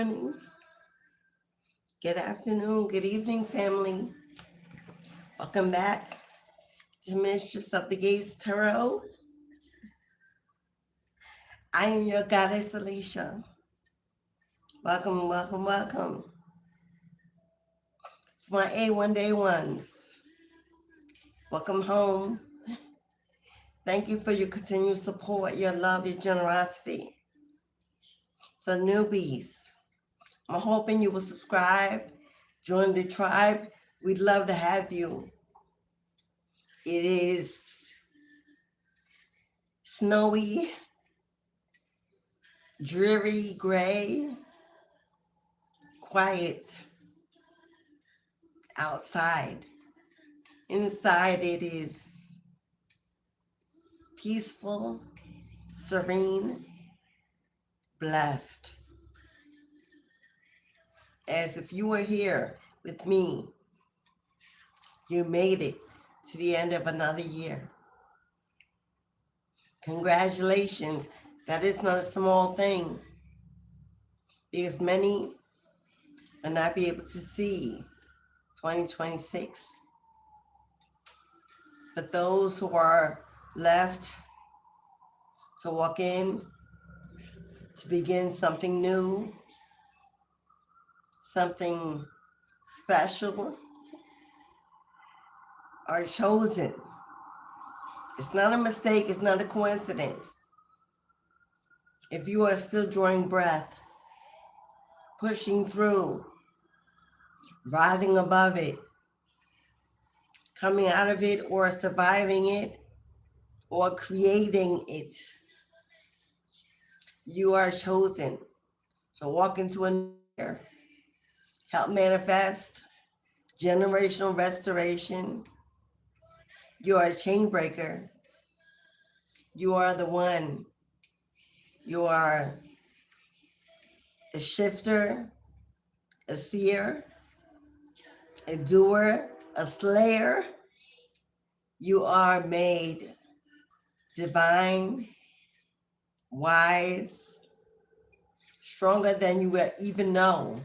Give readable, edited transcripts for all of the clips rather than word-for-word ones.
morning, good afternoon, good evening, family. Welcome back to Mistress of the Gates Tarot. I am your goddess, Alicia. Welcome, welcome, welcome. For my A1 Day ones, welcome home. Thank you for your continued support, your love, your generosity. For newbies, I'm hoping you will subscribe, join the tribe. We'd love to have you. It is snowy, dreary, gray, quiet outside. Inside it is peaceful, serene, blessed. As if you were here with me, you made it to the end of another year. Congratulations. That is not a small thing, because many will not be able to see 2026. But those who are left to walk in, to begin something new, something special, are chosen. It's not a mistake, it's not a coincidence. If you are still drawing breath, pushing through, rising above it, coming out of it, or surviving it, or creating it, you are chosen. So walk into a new year, help manifest generational restoration. You are a chain breaker. You are the one. You are a shifter, a seer, a doer, a slayer. You are made divine, wise, stronger than you even know.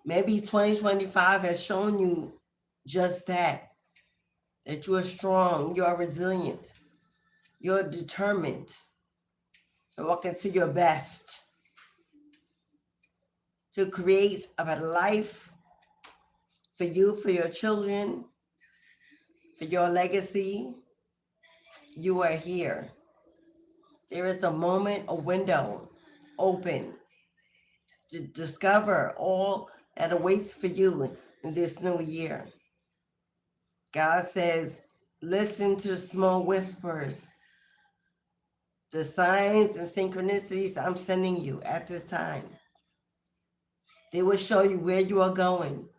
Maybe 2025 has shown you just that you are strong, you are resilient, you're determined to walk into your best, to create a better life for you, for your children, for your legacy. You are here. There is a moment, a window open to discover all that awaits for you in this new year. God says, listen to the small whispers, the signs and synchronicities I'm sending you at this time. They will show you where you are going,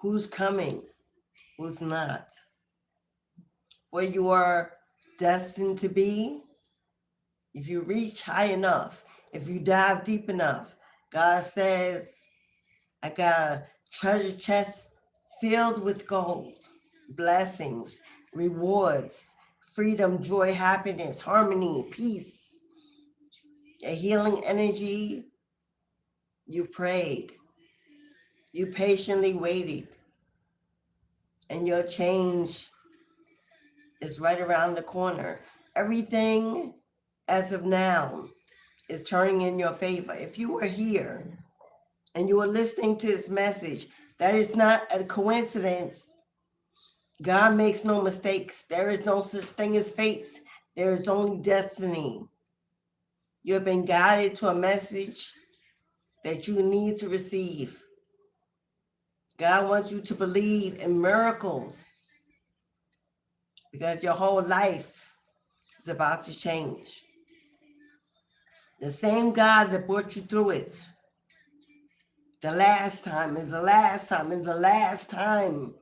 who's coming, who's not, where you are destined to be. If you reach high enough, if you dive deep enough, God says, I got a treasure chest filled with gold, blessings, rewards, freedom, joy, happiness, harmony, peace, a healing energy. You prayed, you patiently waited, and your change is right around the corner. Everything as of now is turning in your favor. If you are here and you are listening to this message, that is not a coincidence. God makes no mistakes. There is no such thing as fate. There is only destiny. You have been guided to a message that you need to receive. God wants you to believe in miracles, because your whole life is about to change. The same God that brought you through it the last time and the last time and the last time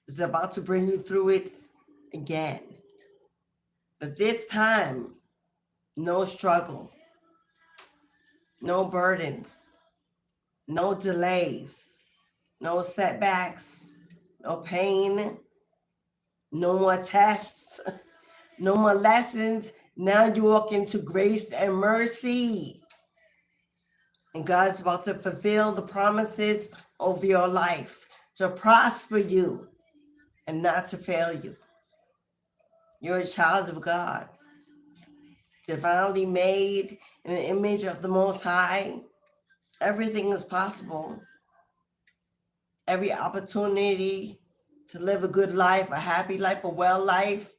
is about to bring you through it again. But this time, no struggle, no burdens, no delays, no setbacks, no pain, no more tests, no more lessons. Now you walk into grace and mercy. And God's about to fulfill the promises over your life, to prosper you and not to fail you. You're a child of God, divinely made in the image of the Most High. Everything is possible. Every opportunity to live a good life, a happy life, a well life,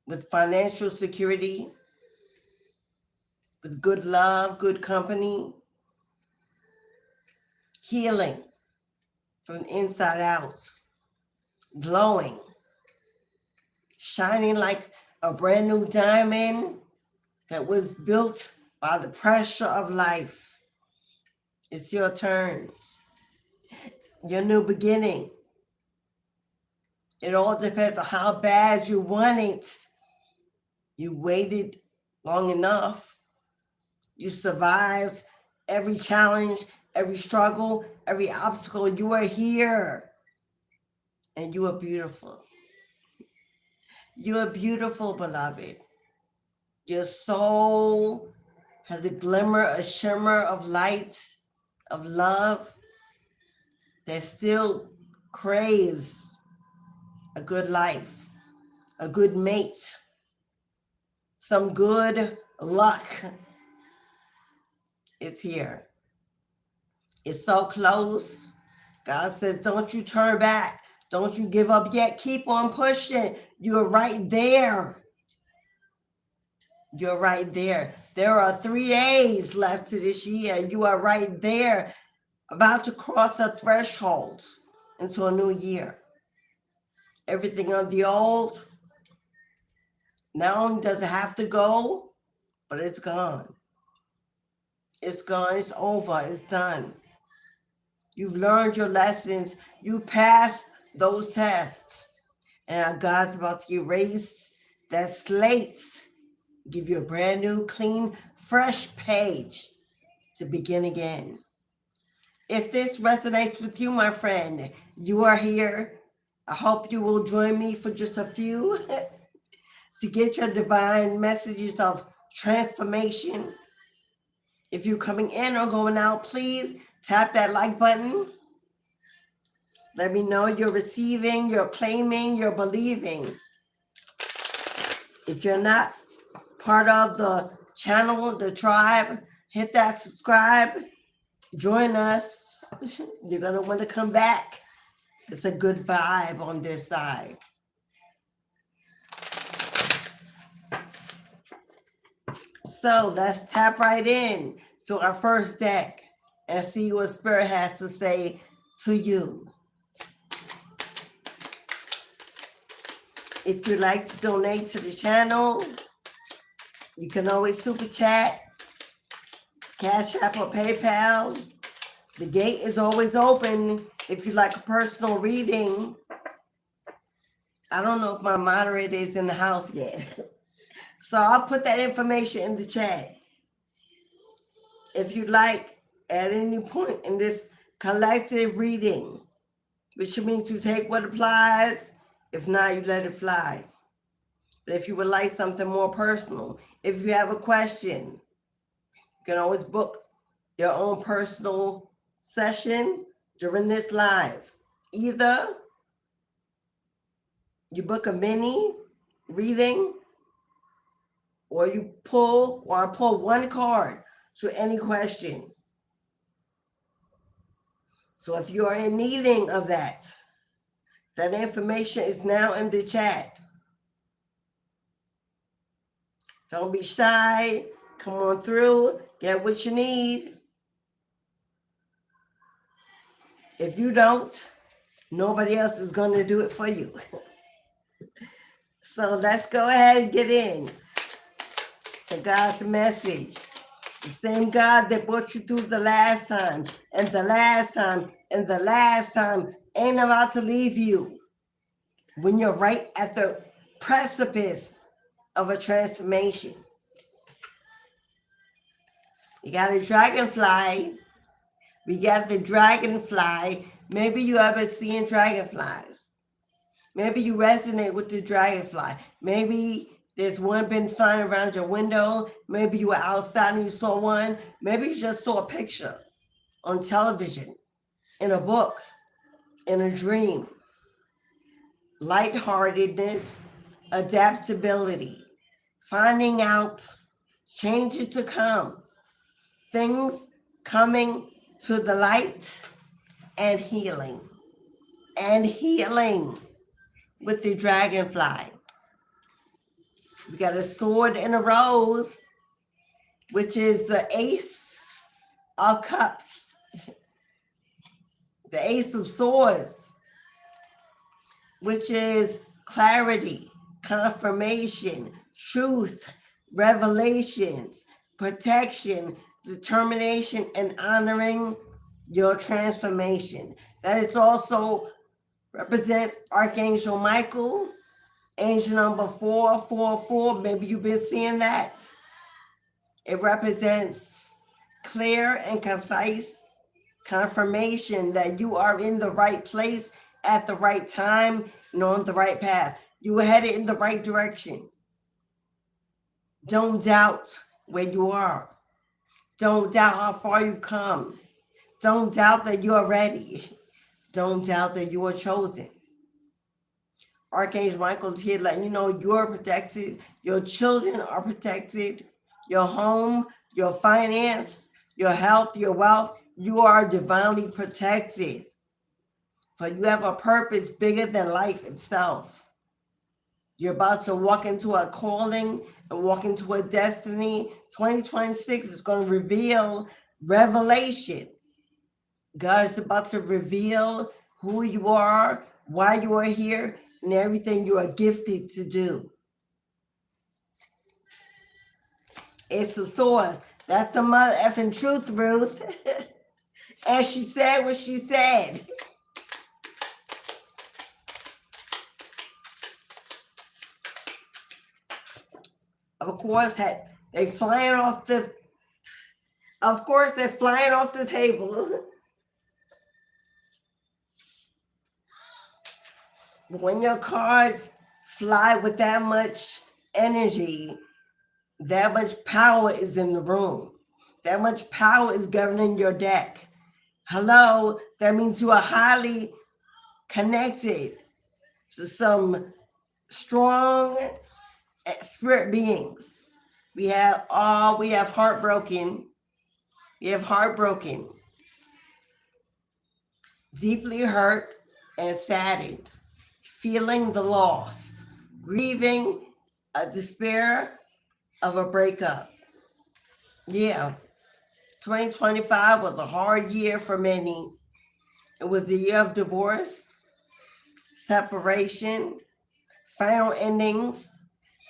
with financial security, with good love, good company, healing from the inside out, glowing, shining like a brand new diamond that was built by the pressure of life. It's your turn, your new beginning. It all depends on how bad you want it. You waited long enough. You survived every challenge, every struggle, every obstacle. You are here and you are beautiful. You are beautiful, beloved. Your soul has a glimmer, a shimmer of light, of love that still craves a good life, a good mate, some good luck. It's here. It's so close. God says, don't you turn back. Don't you give up yet. Keep on pushing. You're right there. You're right there. There are 3 days left to this year. You are right there, about to cross a threshold into a new year. Everything of the old, not only does it have to go, but it's gone. It's gone. It's over. It's done. You've learned your lessons. You passed those tests. And God's about to erase that slate, give you a brand new, clean, fresh page to begin again. If this resonates with you, my friend, you are here. I hope you will join me for just a few to get your divine messages of transformation. If you're coming in or going out, please tap that like button. Let me know you're receiving, you're claiming, you're believing. If you're not part of the channel, the tribe, hit that subscribe. Join us. You're going to want to come back. It's a good vibe on this side. So let's tap right in to our first deck and see what Spirit has to say to you. If you'd like to donate to the channel, you can always super chat, Cashapp or PayPal. The gate is always open if you'd like a personal reading. I don't know if my moderator is in the house yet. So I'll put that information in the chat. If you'd like, at any point in this collective reading, which means you take what applies, if not, you let it fly. But if you would like something more personal, if you have a question, you can always book your own personal session during this live. Either you book a mini reading, or you pull one card to any question. So if you are in needing of that information is now in the chat. Don't be shy. Come on through. Get what you need. If you don't, nobody else is going to do it for you. So let's go ahead and get in to God's message. The same God that brought you through the last time, and the last time, and the last time ain't about to leave you when you're right at the precipice of a transformation. You got a dragonfly. We got the dragonfly. Maybe you ever seen dragonflies. Maybe you resonate with the dragonfly. Maybe There's one been flying around your window. Maybe you were outside and you saw one. Maybe you just saw a picture on television, in a book, in a dream. Lightheartedness, adaptability, finding out changes to come, things coming to the light, and healing with the dragonfly. We got a sword and a rose, which is the Ace of Cups, the Ace of Swords, which is clarity, confirmation, truth, revelations, protection, determination, and honoring your transformation. That is also represents Archangel Michael, angel number 444. Maybe you've been seeing that. It represents clear and concise confirmation that you are in the right place at the right time and on the right path. You are headed in the right direction. Don't doubt where you are. Don't doubt how far you've come. Don't doubt that you are ready. Don't doubt that you are chosen. Archangel Michael is here letting you know you're protected. Your children are protected. Your home, your finance, your health, your wealth, you are divinely protected. For you have a purpose bigger than life itself. You're about to walk into a calling and walk into a destiny. 2026 is going to reveal revelation. God is about to reveal who you are, why you are here, and everything you are gifted to do. It's the source. That's the mother effing truth, Ruth. And she said what she said. Of course, they're flying off the table. When your cards fly with that much energy, that much power is in the room. That much power is governing your deck. Hello, that means you are highly connected to some strong spirit beings. We have heartbroken. We have heartbroken, deeply hurt and saddened, feeling the loss, grieving a despair of a breakup. Yeah, 2025 was a hard year for many. It was a year of divorce, separation, final endings,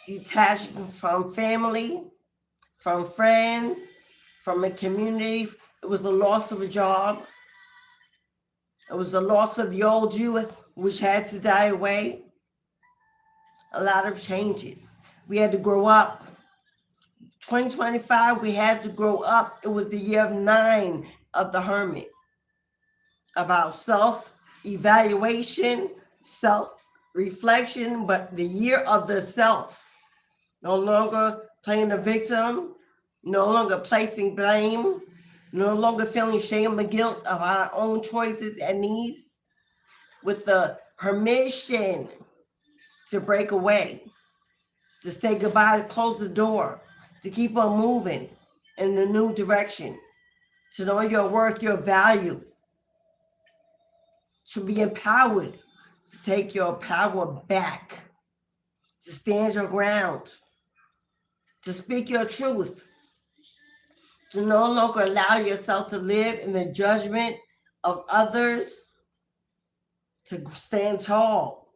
detaching from family, from friends, from a community. It was the loss of a job. It was the loss of the old you, which had to die away. A lot of changes. We had to grow up. 2025, we had to grow up. It was the year of 9 of the Hermit. About self-evaluation, self-reflection, but the year of the self. No longer playing the victim, no longer placing blame, no longer feeling shame or guilt of our own choices and needs, with the permission to break away, to say goodbye, to close the door, to keep on moving in a new direction, to know your worth, your value, to be empowered, to take your power back, to stand your ground, to speak your truth, to no longer allow yourself to live in the judgment of others, to stand tall,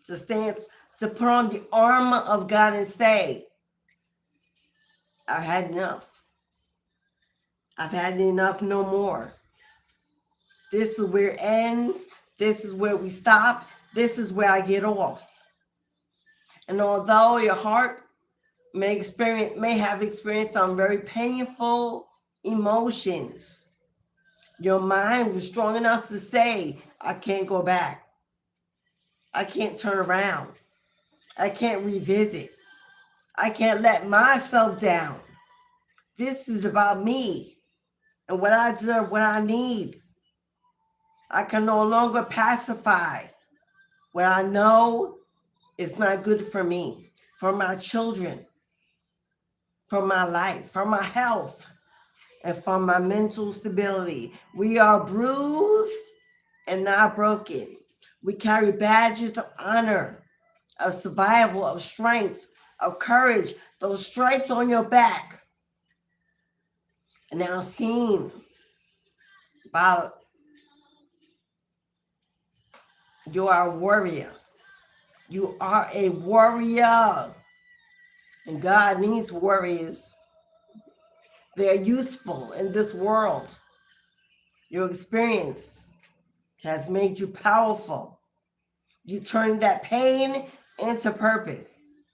to put on the armor of God and say, I've had enough. I've had enough, no more. This is where it ends. This is where we stop. This is where I get off. And although your heart may have experienced some very painful emotions, your mind was strong enough to say, I can't go back. I can't turn around. I can't revisit. I can't let myself down. This is about me and what I deserve, what I need. I can no longer pacify what I know is not good for me, for my children, for my life, for my health, and for my mental stability. We are bruised and not broken. We carry badges of honor, of survival, of strength, of courage, those stripes on your back. And now seen by you are a warrior. You are a warrior. And God needs warriors. They're useful in this world. Your experience has made you powerful. You turn that pain into purpose.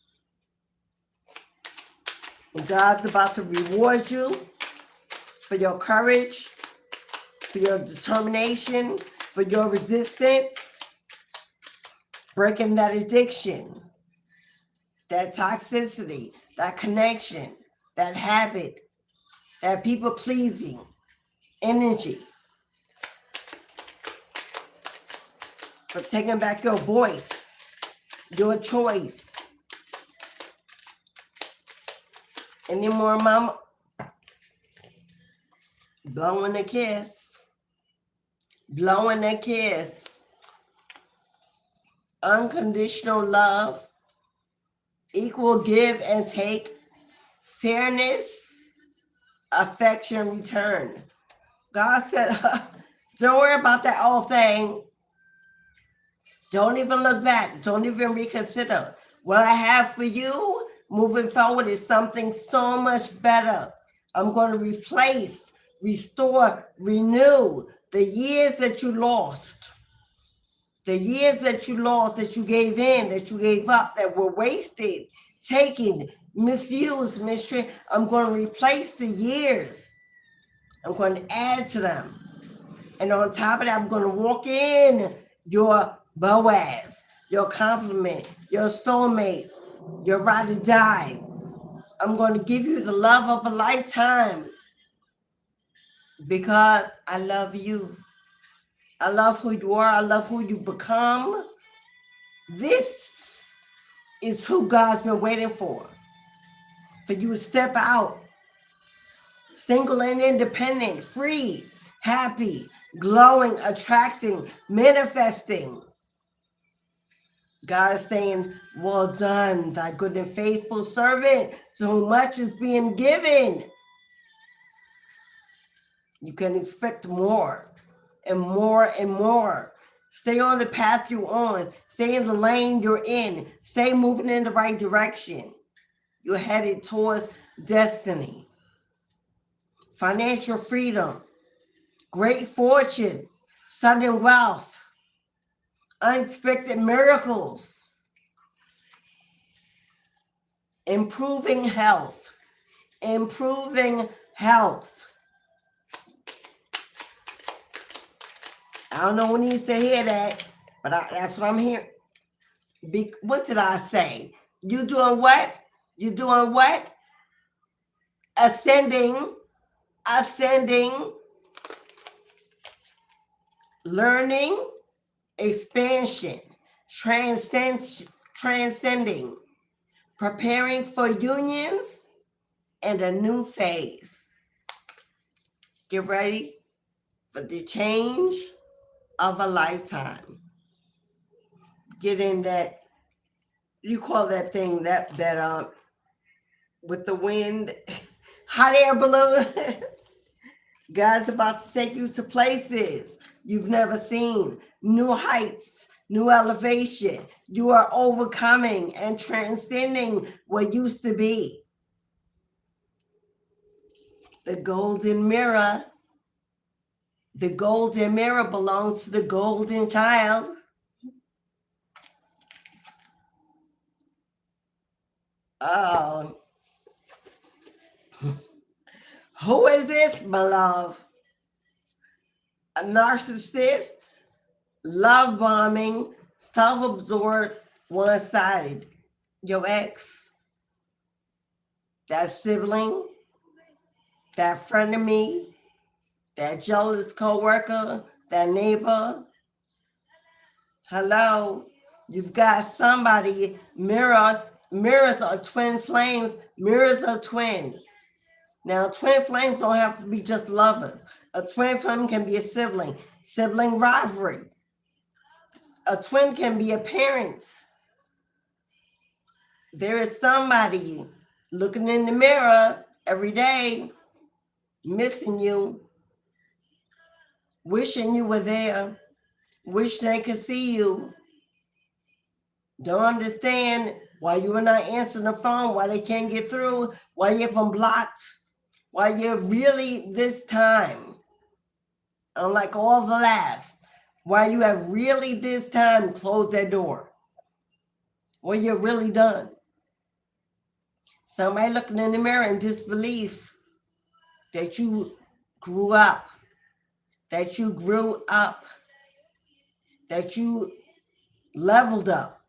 And God's about to reward you for your courage, for your determination, for your resistance, breaking that addiction, that toxicity, that connection, that habit, that people-pleasing energy, for taking back your voice, your choice. Any more, mama? Blowing a kiss. Blowing a kiss. Unconditional love. Equal give and take. Fairness. Affection return. God said, don't worry about that old thing. Don't even look back. Don't even reconsider. What I have for you moving forward is something so much better. I'm going to replace, restore, renew the years that you lost. The years that you lost, that you gave in, that you gave up, that were wasted, taken, misused, mistreated. I'm going to replace the years. I'm going to add to them. And on top of that, I'm going to walk in your Boaz, your compliment, your soulmate, your ride or die. I'm going to give you the love of a lifetime because I love you. I love who you are. I love who you become. This is who God's been waiting for you to step out, single and independent, free, happy, glowing, attracting, manifesting. God is saying, well done, thy good and faithful servant, to whom much is being given. You can expect more and more and more. Stay on the path you're on. Stay in the lane you're in. Stay moving in the right direction. You're headed towards destiny. Financial freedom, great fortune, sudden wealth, unexpected miracles, improving health, improving health. I don't know who needs to hear that, but that's what I'm hearing. What did I say? You doing what? You doing what? Ascending, learning, expansion, transcending, preparing for unions and a new phase. Get ready for the change of a lifetime. Get in that, you call that thing that with the wind, hot air balloon. God's about to take you to places you've never seen, new heights, new elevation. You are overcoming and transcending what used to be. The golden mirror belongs to the golden child. Oh, who is this, my love? A narcissist, love bombing, self-absorbed, one-sided. your ex, that sibling, that frenemy, that jealous coworker, that neighbor. Hello, you've got somebody. Mirrors are twin flames. Mirrors are twins. Now, twin flames don't have to be just lovers. A twin flame can be a sibling rivalry. A twin can be a parent. There is somebody looking in the mirror every day, missing you, wishing you were there, wish they could see you. Don't understand why you are not answering the phone, why they can't get through, why you have them blocked, why you're really this time, unlike all the last, why you have really this time closed that door. Well, you're really done. Somebody looking in the mirror in disbelief that you grew up, that you leveled up,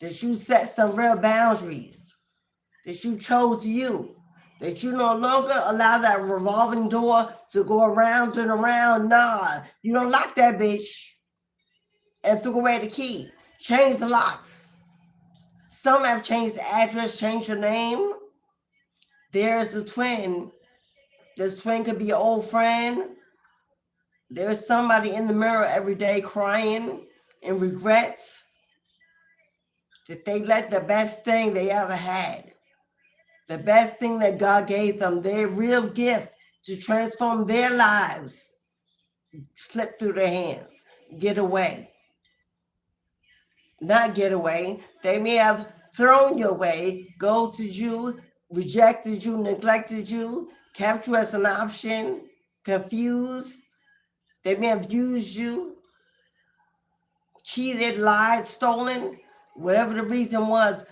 that you set some real boundaries, that you chose you, that you no longer allow that revolving door to go around and around. Nah, you don't lock that bitch and threw away the key. Change the locks. Some have changed the address, changed the name. There's a twin. This twin could be an old friend. There's somebody in the mirror every day crying in regrets that they let the best thing they ever had, the best thing that God gave them, their real gift to transform their lives, slip through their hands, get away. Not get away. They may have thrown you away, ghosted you, rejected you, neglected you, kept you as an option, confused. They may have used you, cheated, lied, stolen, whatever the reason was.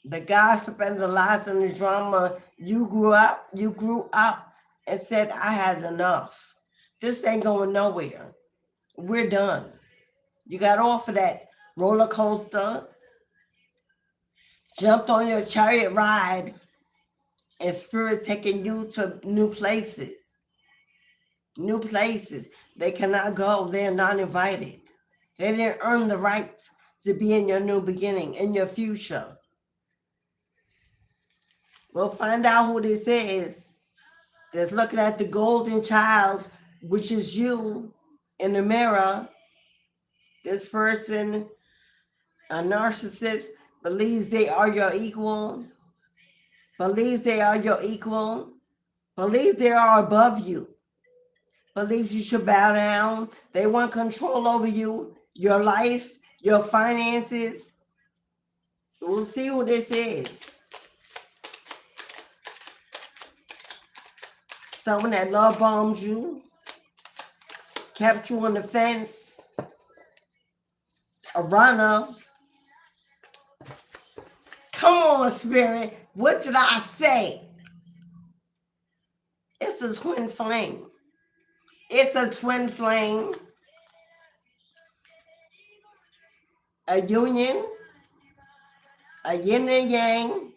The gossip and the lies and the drama, you grew up and said, I had enough. This ain't going nowhere. We're done. You got off of that roller coaster, jumped on your chariot ride, and spirit taking you to new places. New places. They cannot go. They're not invited. They didn't earn the right to be in your new beginning, in your future. We'll find out who this is that's looking at the golden child, which is you, in the mirror. This person, a narcissist, believes they are your equal, believes they are above you, believes you should bow down. They want control over you, your life, your finances. We'll see who this is. Someone that love bombed you, kept you on the fence, a runner. Come on, spirit. What did I say? It's a twin flame. It's a twin flame. A union, a yin and yang,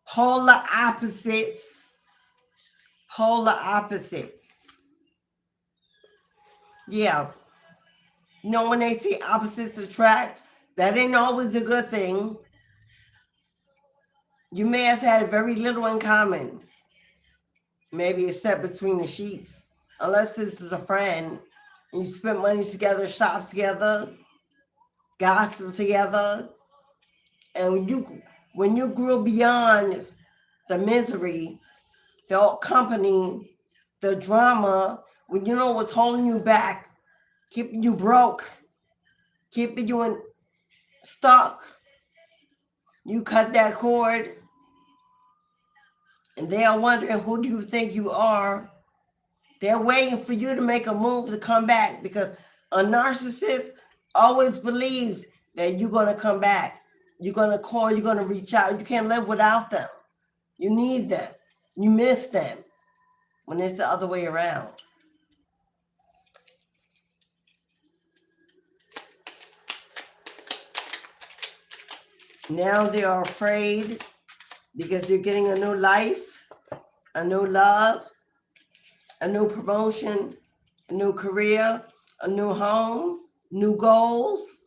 polar opposites. Polar opposites. Yeah. You know, when they say opposites attract, that ain't always a good thing. You may have had very little in common, maybe except between the sheets, unless this is a friend and you spent money together, shop together, gossip together, and when you grew beyond the misery, the old company, the drama, when you know what's holding you back, keeping you broke, keeping you stuck, you cut that cord, and they are wondering, who do you think you are? They're waiting for you to make a move to come back, because a narcissist always believes that you're going to come back. You're going to call, you're going to reach out. You can't live without them. You need them. You miss them, when it's the other way around. Now they are afraid because you're getting a new life, a new love, a new promotion, a new career, a new home, new goals.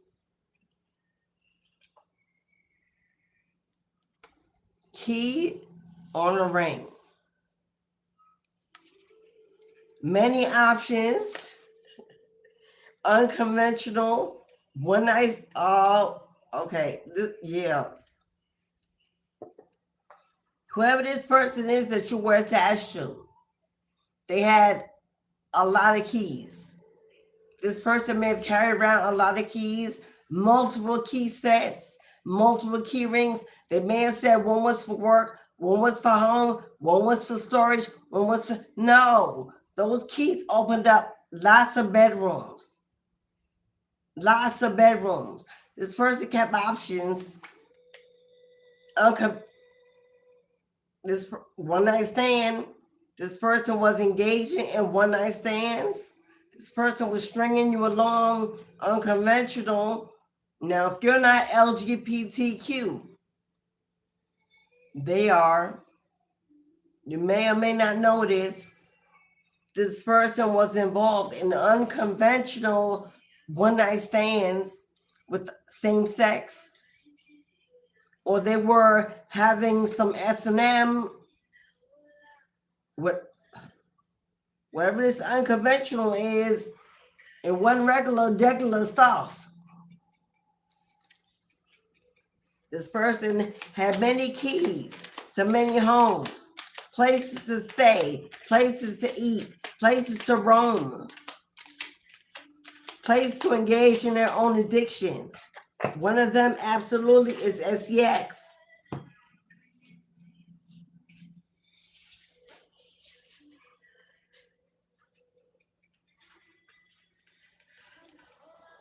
Key on a ring. Many options, unconventional, one night, okay, yeah. Whoever this person is that you were attached to, they had a lot of keys. This person may have carried around a lot of keys, multiple key sets, multiple key rings. They may have said one was for work, one was for home, one was for storage, one was for, no. Those keys opened up lots of bedrooms. Lots of bedrooms. This person kept options. This one night stand. This person was engaging in one night stands. This person was stringing you along, unconventional. Now, if you're not LGBTQ, they are. You may or may not know this. This person was involved in unconventional one night stands with same sex, or they were having some S&M with whatever this unconventional is, it wasn't regular stuff. This person had many keys to many homes, places to stay, places to eat, places to roam, places to engage in their own addictions. One of them absolutely is SEX.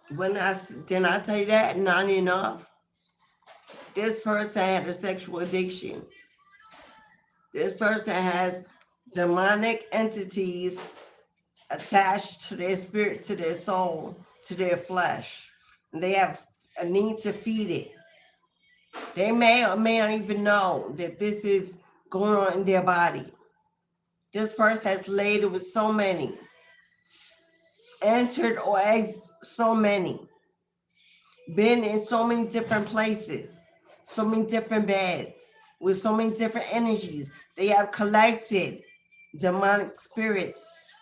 Didn't I say that? Not enough. This person had a sexual addiction. This person has demonic entities attached to their spirit, to their soul, to their flesh. And they have a need to feed it. They may or may not even know that this is going on in their body. This person has laid with so many, entered or exited so many, been in so many different places, so many different beds, with so many different energies. They have collected demonic spirits,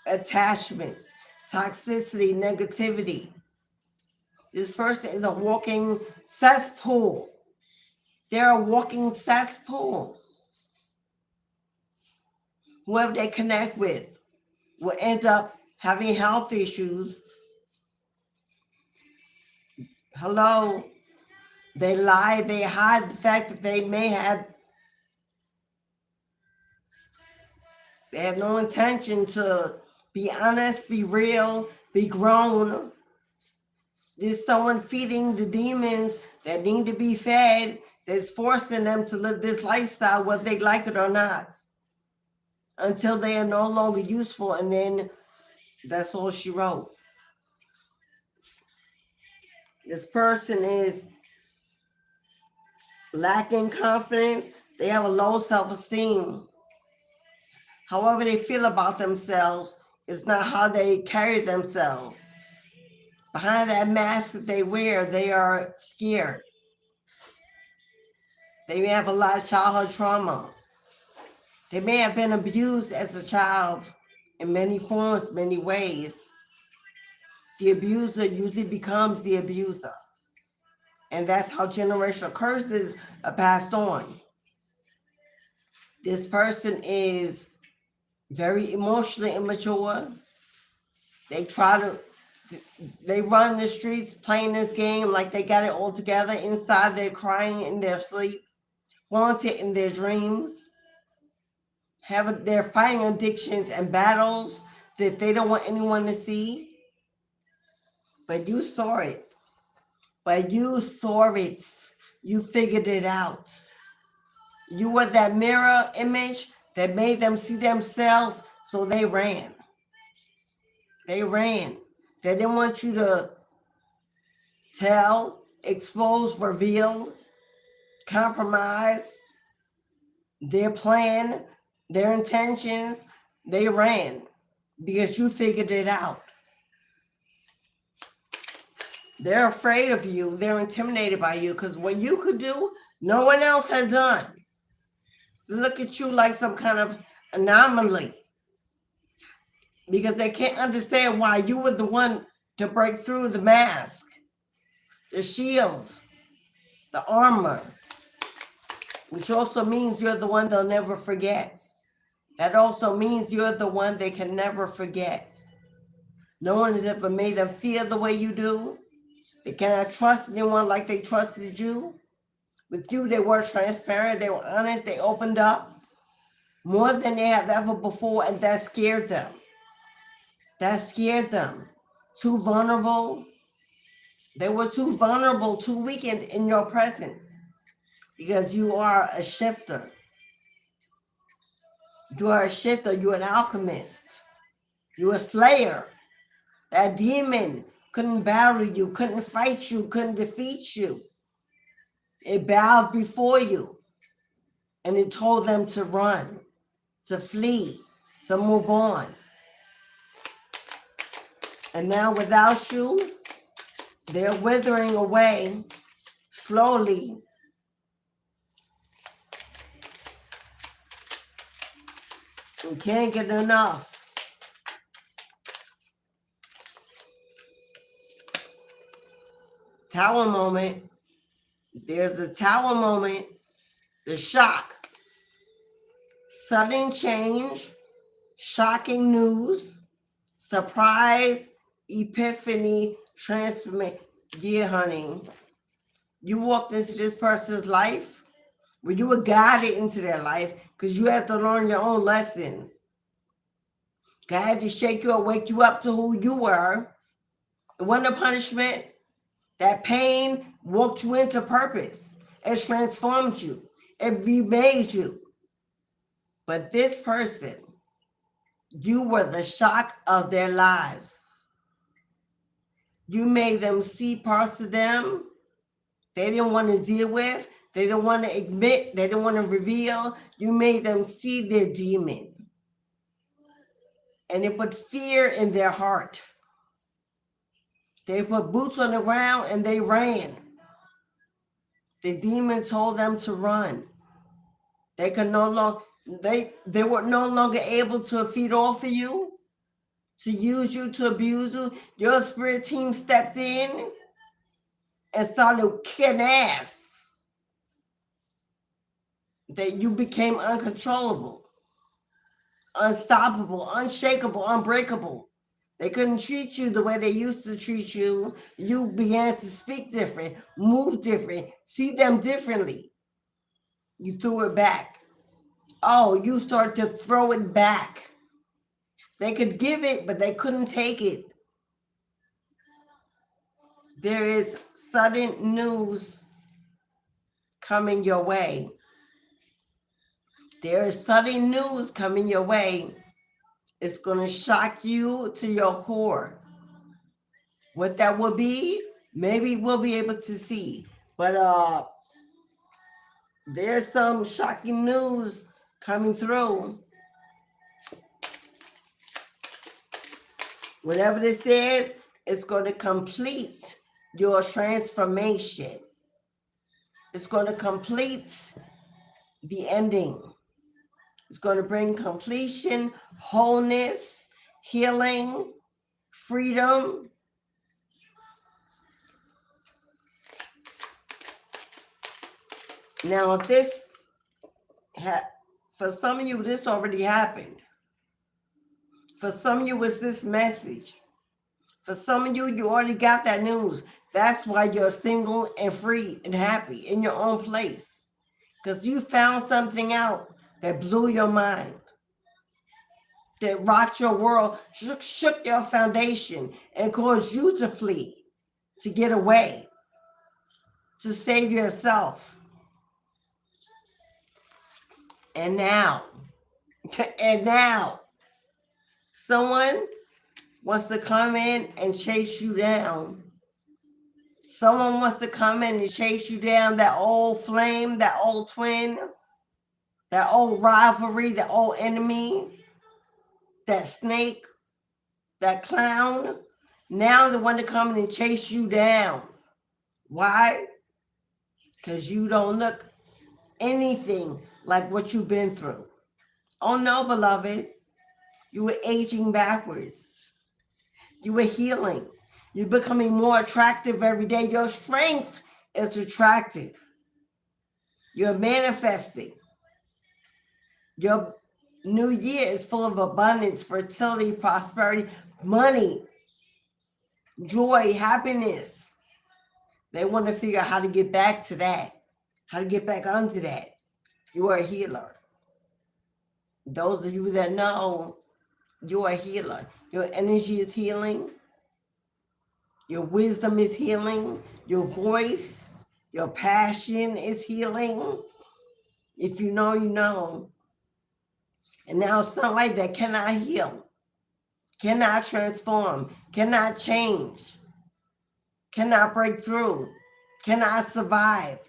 attachments, toxicity, negativity. This person is a walking cesspool. They're a walking cesspool. Whoever they connect with will end up having health issues. Hello. They lie, they hide the fact that they have no intention to be honest, be real, be grown. There's someone feeding the demons that need to be fed, that's forcing them to live this lifestyle, whether they like it or not, until they are no longer useful, and then that's all she wrote. This person is lacking confidence. They have a low self-esteem. However they feel about themselves is not how they carry themselves. Behind that mask that they wear, they are scared. They may have a lot of childhood trauma. They may have been abused as a child in many forms, many ways. The abuser usually becomes the abuser. And that's how generational curses are passed on. This person is very emotionally immature. They run the streets playing this game like they got it all together. Inside, they're crying in their sleep, haunted in their dreams. They're fighting addictions and battles that they don't want anyone to see. But you saw it. You figured it out. You were that mirror image that made them see themselves, so they ran. They didn't want you to tell, expose, reveal. compromise, their plan, their intentions, they ran because you figured it out. They're afraid of you. They're intimidated by you because what you could do, no one else has done. Look at you like some kind of anomaly because they can't understand why you were the one to break through the mask, the shield, the armor, which also means you're the one they'll never forget. That also means you're the one they can never forget. No one has ever made them feel the way you do. They cannot trust anyone like they trusted you. With you, they were transparent, they were honest, they opened up more than they have ever before, and that scared them. That scared them. Too vulnerable. They were too vulnerable, too weakened in your presence because you are a shifter. You are a shifter. You're an alchemist. You're a slayer. That demon couldn't battle you, couldn't fight you, couldn't defeat you. It bowed before you and it told them to run, to flee, to move on. And now without you, they're withering away slowly. You can't get enough. Tower moment. There's a tower moment. The shock. Sudden change. Shocking news. Surprise. Epiphany. Transformation. Yeah, honey. You walked into this person's life. Well, you were guided into their life because you had to learn your own lessons. God had to shake you or wake you up to who you were. It wasn't a punishment. That pain walked you into purpose. It transformed you. It remade you. But this person, you were the shock of their lives. You made them see parts of them they didn't want to deal with. They didn't want to admit. They didn't want to reveal. You made them see their demon. And it put fear in their heart. They put boots on the ground and they ran. The demon told them to run. They could no longer, they were no longer able to feed off of you, to use you, to abuse you. Your spirit team stepped in and started kicking ass. That you became uncontrollable, unstoppable, unshakable, unbreakable. They couldn't treat you the way they used to treat you. You began to speak different, move different, see them differently. You threw it back. Oh, you started to throw it back. They could give it, but they couldn't take it. There is sudden news coming your way. There is sudden news coming your way. It's going to shock you to your core. What that will be, maybe we'll be able to see. But there's some shocking news coming through. Whatever this is, it's going to complete your transformation. It's going to complete the ending. It's going to bring completion, wholeness, healing, freedom. Now, if this, for some of you, this already happened. For some of you, it's this message. For some of you, you already got that news. That's why you're single and free and happy in your own place. Because you found something out that blew your mind, that rocked your world, shook your foundation, and caused you to flee, to get away, to save yourself. And now, someone wants to come in and chase you down, Someone wants to come in and chase you down, that old flame, that old twin, that old rivalry, that old enemy, that snake, that clown. Now they want to come in and chase you down. Why? Because you don't look anything like what you've been through. Oh no, beloved. You were aging backwards. You were healing. You're becoming more attractive every day. Your strength is attractive. You're manifesting. Your new year is full of abundance, fertility, prosperity, money, joy, happiness. They want to figure out how to get back to that, how to get back onto that. You are a healer. Those of you that know, you are a healer. Your energy is healing. Your wisdom is healing. Your voice, your passion is healing. If you know, you know. And now somebody that cannot heal, cannot transform, cannot change, cannot break through, cannot survive,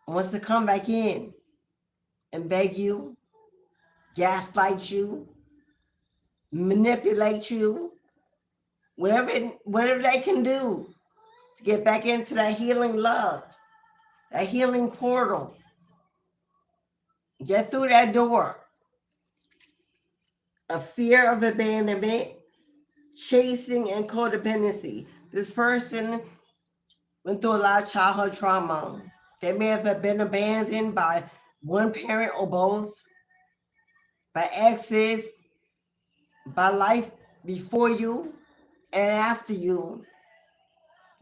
wants to come back in and beg you, gaslight you, manipulate you, whatever they can do to get back into that healing love, that healing portal. Get through that door of fear of abandonment, chasing, and codependency. This person went through a lot of childhood trauma. They may have been abandoned by one parent or both, by exes, by life before you and after you.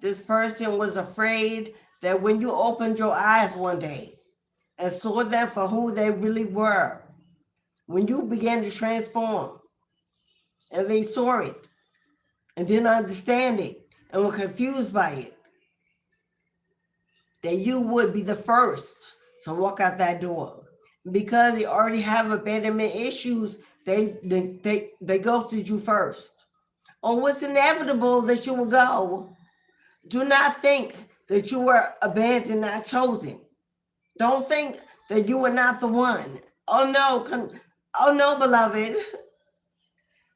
This person was afraid that when you opened your eyes one day and saw them for who they really were, when you began to transform and they saw it and didn't understand it and were confused by it, that you would be the first to walk out that door. Because they already have abandonment issues, they ghosted you first. Oh, it's inevitable that you will go. Do not think that you were abandoned, not chosen. Don't think that you were not the one. Oh no, beloved.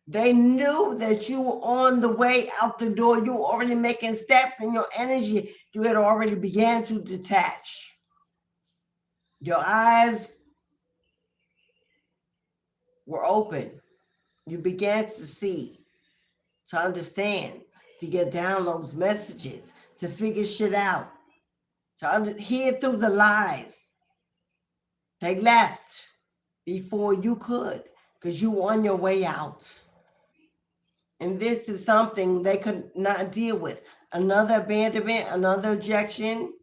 They knew that you were on the way out the door. You were already making steps, and your energy, you had already began to detach. Your eyes were open. You began to see, to understand, to get downloads, messages, to figure shit out, to hear through the lies. They left before you could, because you were on your way out. And this is something they could not deal with. Another abandonment, another rejection.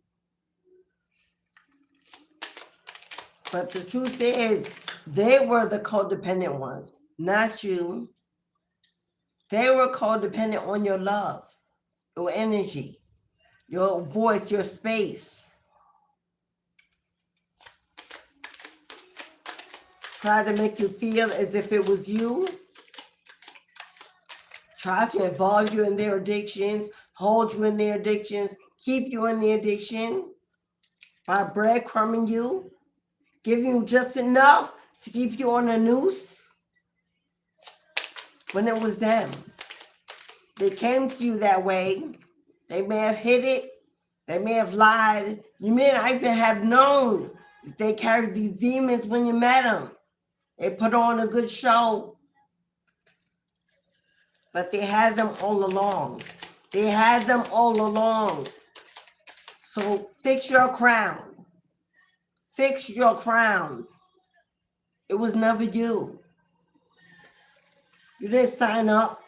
But the truth is, they were the codependent ones, not you. They were codependent on your love, your energy, your voice, your space. Try to make you feel as if it was you. Try to involve you in their addictions, hold you in their addictions, keep you in the addiction by breadcrumbing you, giving you just enough to keep you on a noose. When it was them, they came to you that way. They may have hid it. They may have lied. You may not even have known that they carried these demons when you met them. They put on a good show. But they had them all along. They had them all along. So fix your crown. Fix your crown. It was never you. You didn't sign up.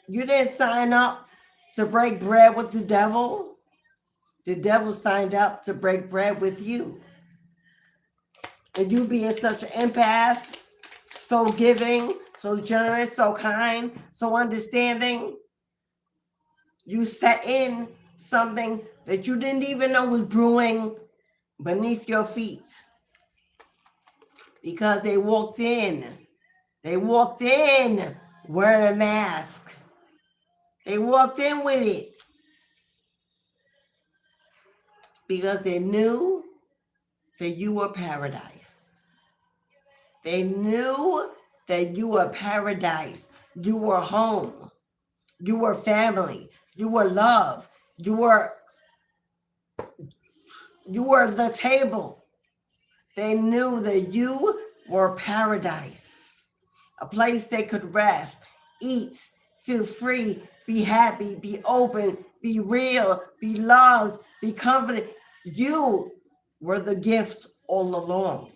You didn't sign up to break bread with the devil. The devil signed up to break bread with you. And you being such an empath, so giving, so generous, so kind, so understanding, you set in something that you didn't even know was brewing beneath your feet. Because they walked in. They walked in wearing a mask. They walked in with it. because they knew that you were paradise. They knew that you were paradise. You were home. You were family. You were love. You were the table. They knew that you were paradise, a place they could rest, eat, feel free, be happy, be open, be real, be loved, be confident. You were the gift all along.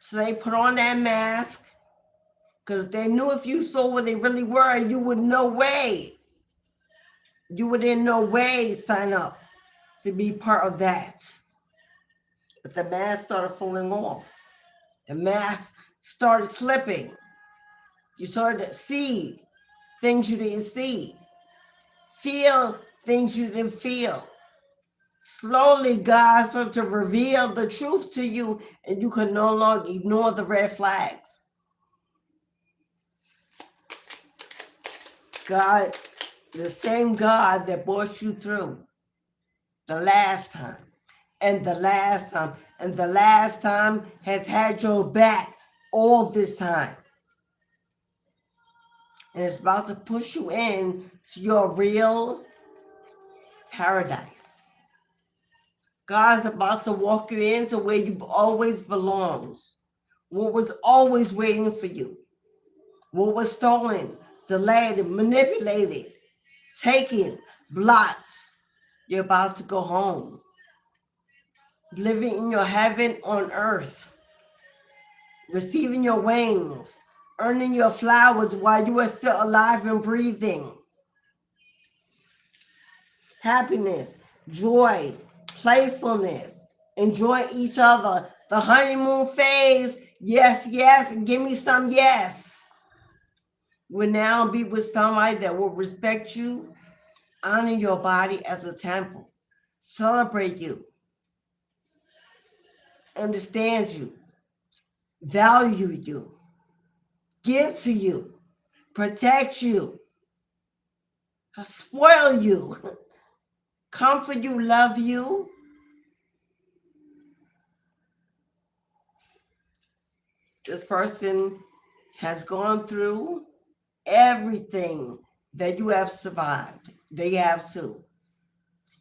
So they put on that mask because they knew if you saw what they really were, you would in no way sign up to be part of that. But the mask started falling off. The mask started slipping. You started to see things you didn't see. Feel things you didn't feel. Slowly, God started to reveal the truth to you, and you could no longer ignore the red flags. God, the same God that brought you through the last time, and the last time, and the last time has had your back all this time. And it's about to push you in to your real paradise. God is about to walk you into where you've always belonged. What was always waiting for you. What was stolen, delayed, manipulated, taken, blocked. You're about to go home. Living in your heaven on earth. Receiving your wings. Earning your flowers while you are still alive and breathing. Happiness, joy, playfulness, enjoy each other. The honeymoon phase, yes, yes, give me some yes. Will now be with somebody that will respect you, honor your body as a temple, celebrate you, understand you, value you, give to you, protect you, spoil you, comfort you, love you. This person has gone through everything that you have survived. They have too.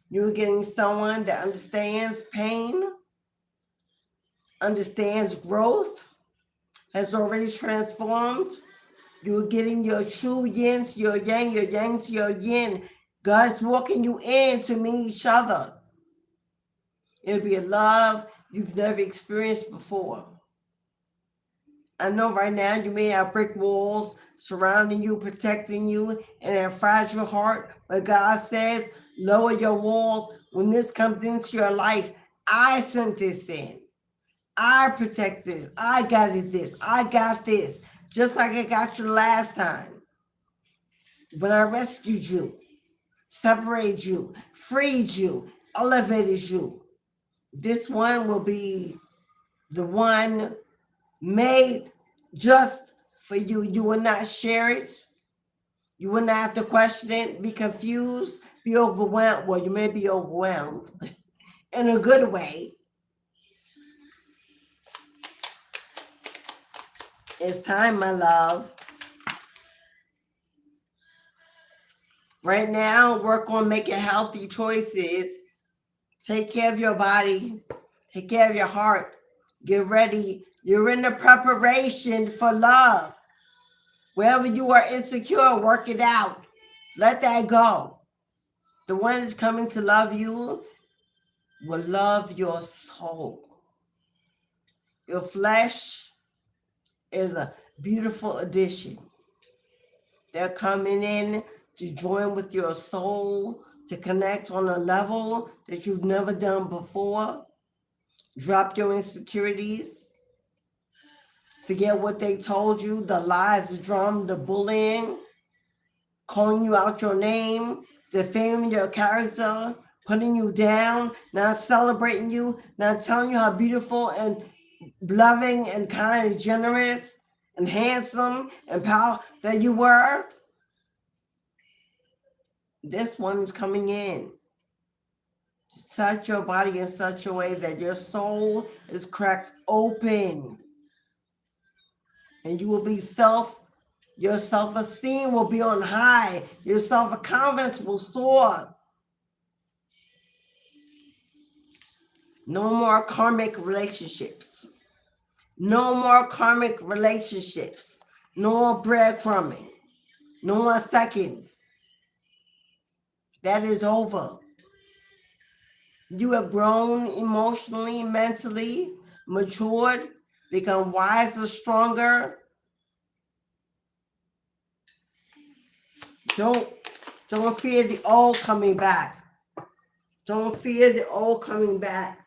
You're getting someone that understands pain, understands growth, has already transformed. You're getting your true yin to your yang to your yin. God's walking you in to meet each other. It'll be a love you've never experienced before. I know right now you may have brick walls surrounding you, protecting you, and a fragile heart, but God says, lower your walls. When this comes into your life, I sent this in. I protected this. I guided this. I got this. Just like I got you last time. When I rescued you, separated you, freed you, elevated you. This one will be the one made just for you. You will not share it. You will not have to question it, be confused, be overwhelmed. Well, you may be overwhelmed in a good way. It's time, my love. Right now, work on making healthy choices. Take care of your body. Take care of your heart. Get ready. You're in the preparation for love. Wherever you are insecure, work it out. Let that go. The one that's coming to love you will love your soul. Your flesh is a beautiful addition. They're coming in to join with your soul, to connect on a level that you've never done before. Drop your insecurities. Forget what they told you, the lies, the drama, the bullying, calling you out your name, defaming your character, putting you down, not celebrating you, not telling you how beautiful and loving and kind and generous and handsome and powerful that you were. This one is coming in touch your body in such a way that your soul is cracked open. And you will be your self-esteem will be on high. Your self-confidence will soar. No more karmic relationships. No more karmic relationships. No more breadcrumbing. No more seconds. That is over. You have grown emotionally, mentally, matured, become wiser, stronger. Don't fear the old coming back. Don't fear the old coming back.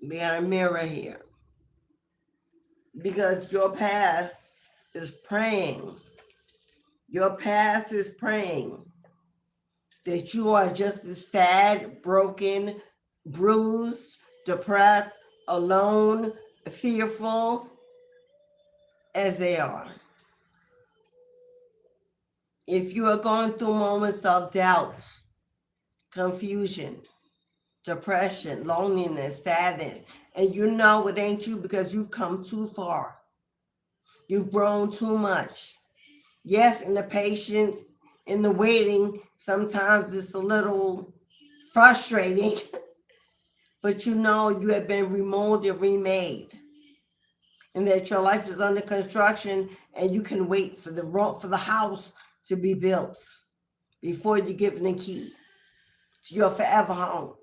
We got a mirror here. Because your past is praying. Your past is praying that you are just as sad, broken, bruised, depressed, alone, fearful as they are. If you are going through moments of doubt, confusion, depression, loneliness, sadness, and you know it ain't you because you've come too far. You've grown too much. Yes, in the patience, in the waiting, sometimes it's a little frustrating, but you know you have been remolded, remade, and that your life is under construction and you can wait for the house to be built before you're given the key to your forever home.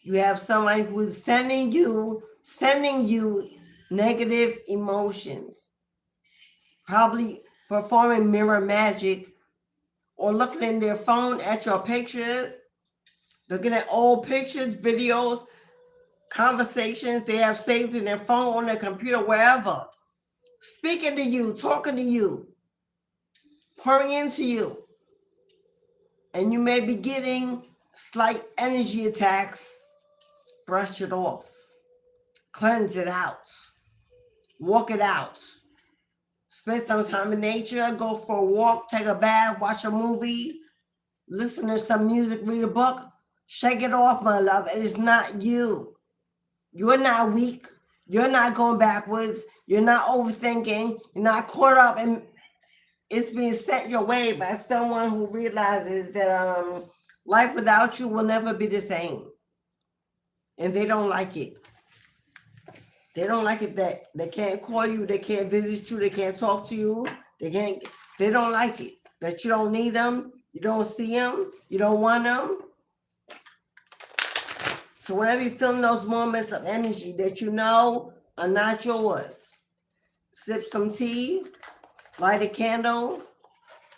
You have someone who is sending you negative emotions, probably performing mirror magic or looking in their phone at your pictures, looking at old pictures, videos, conversations they have saved in their phone, on their computer, wherever, speaking to you, talking to you, pouring into you. And you may be getting slight energy attacks. Brush it off. Cleanse it out. Walk it out. Spend some time in nature. Go for a walk. Take a bath. Watch a movie. Listen to some music. Read a book. Shake it off, my love. It is not you. You're not weak. You're not going backwards. You're not overthinking. You're not caught up in it's being set your way by someone who realizes that life without you will never be the same. And they don't like it. They don't like it that they can't call you, they can't visit you, they can't talk to you, they don't like it. That you don't need them, you don't see them, you don't want them. So whenever you feel those moments of energy that you know are not yours, sip some tea, light a candle,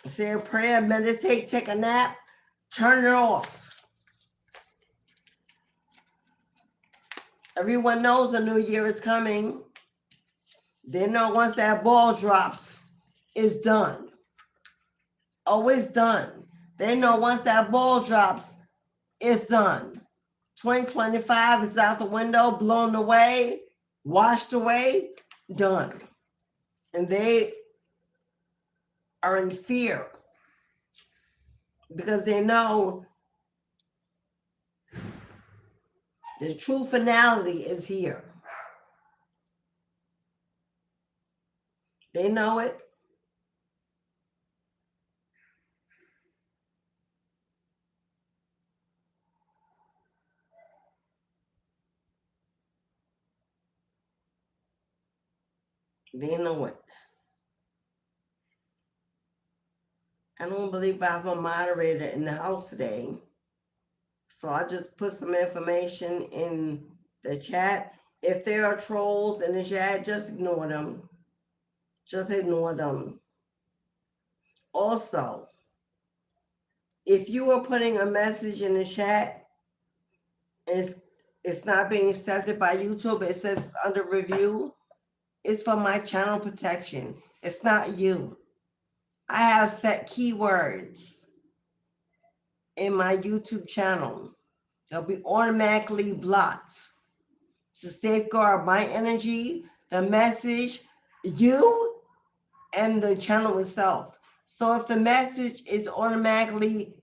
say a prayer, meditate, take a nap, turn it off. Everyone knows a new year is coming. They know once that ball drops, it's done. Oh, it's done. They know once that ball drops, it's done. 2025 is out the window, blown away, washed away, done. And they are in fear because they know the true finality is here. They know it. They know it. I don't believe I have a moderator in the house today. So I just put some information in the chat. If there are trolls in the chat, just ignore them. Just ignore them. Also, if you are putting a message in the chat, it's not being accepted by YouTube, it says it's under review, it's for my channel protection. It's not you. I have set keywords in my YouTube channel. They'll be automatically blocked to safeguard my energy, the message, you, and the channel itself. So if the message is automatically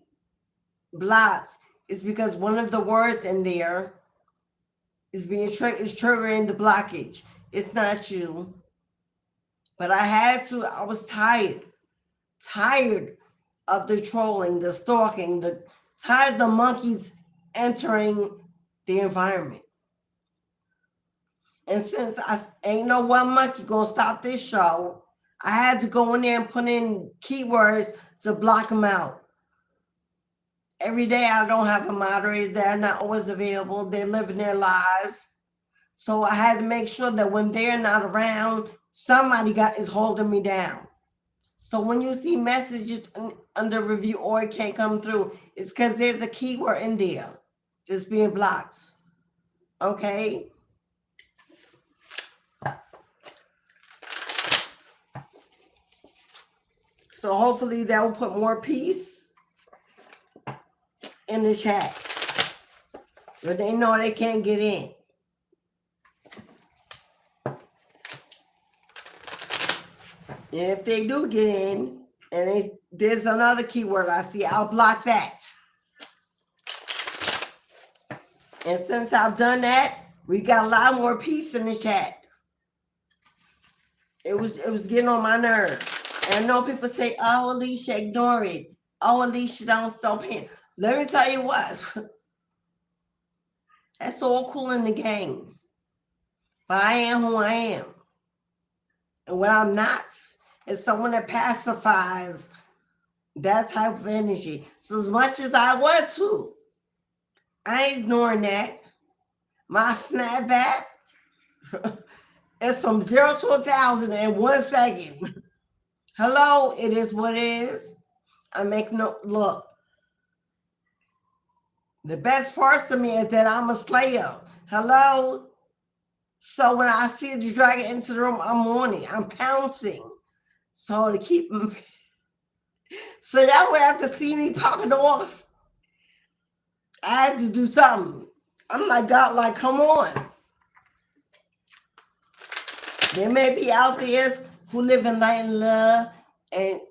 blocked, it's because one of the words in there is triggering the blockage. It's not you. But I was tired of the trolling, the stalking, tired of the monkeys entering the environment. And since I ain't no one monkey gonna stop this show, I had to go in there and put in keywords to block them out. Every day I don't have a moderator. They're not always available. They're living their lives. So I had to make sure that when they're not around, somebody is holding me down. So when you see messages under review or it can't come through, it's because there's a keyword in there that's being blocked. Okay? So hopefully that will put more peace in the chat. But they know they can't get in. And if they do get in, and there's another keyword I see, I'll block that. And since I've done that, we got a lot more peace in the chat. It was getting on my nerves. And I know people say, oh, Alicia, ignore it. Oh, Alicia, don't stop him. Let me tell you what. That's all cool in the game. But I am who I am. And what I'm not is someone that pacifies that type of energy. So as much as I want to, I ain't ignoring that. My snapback is from 0 to 1,000 in 1 second. Hello, it is what it is. I make no look. The best parts of me is that I'm a slayer. Hello. So when I see the dragon into the room, I'm on it. I'm pouncing. So to keep them, so y'all would have to see me popping off. I had to do something. I'm like, God, like, come on. There may be out there who live in light and love and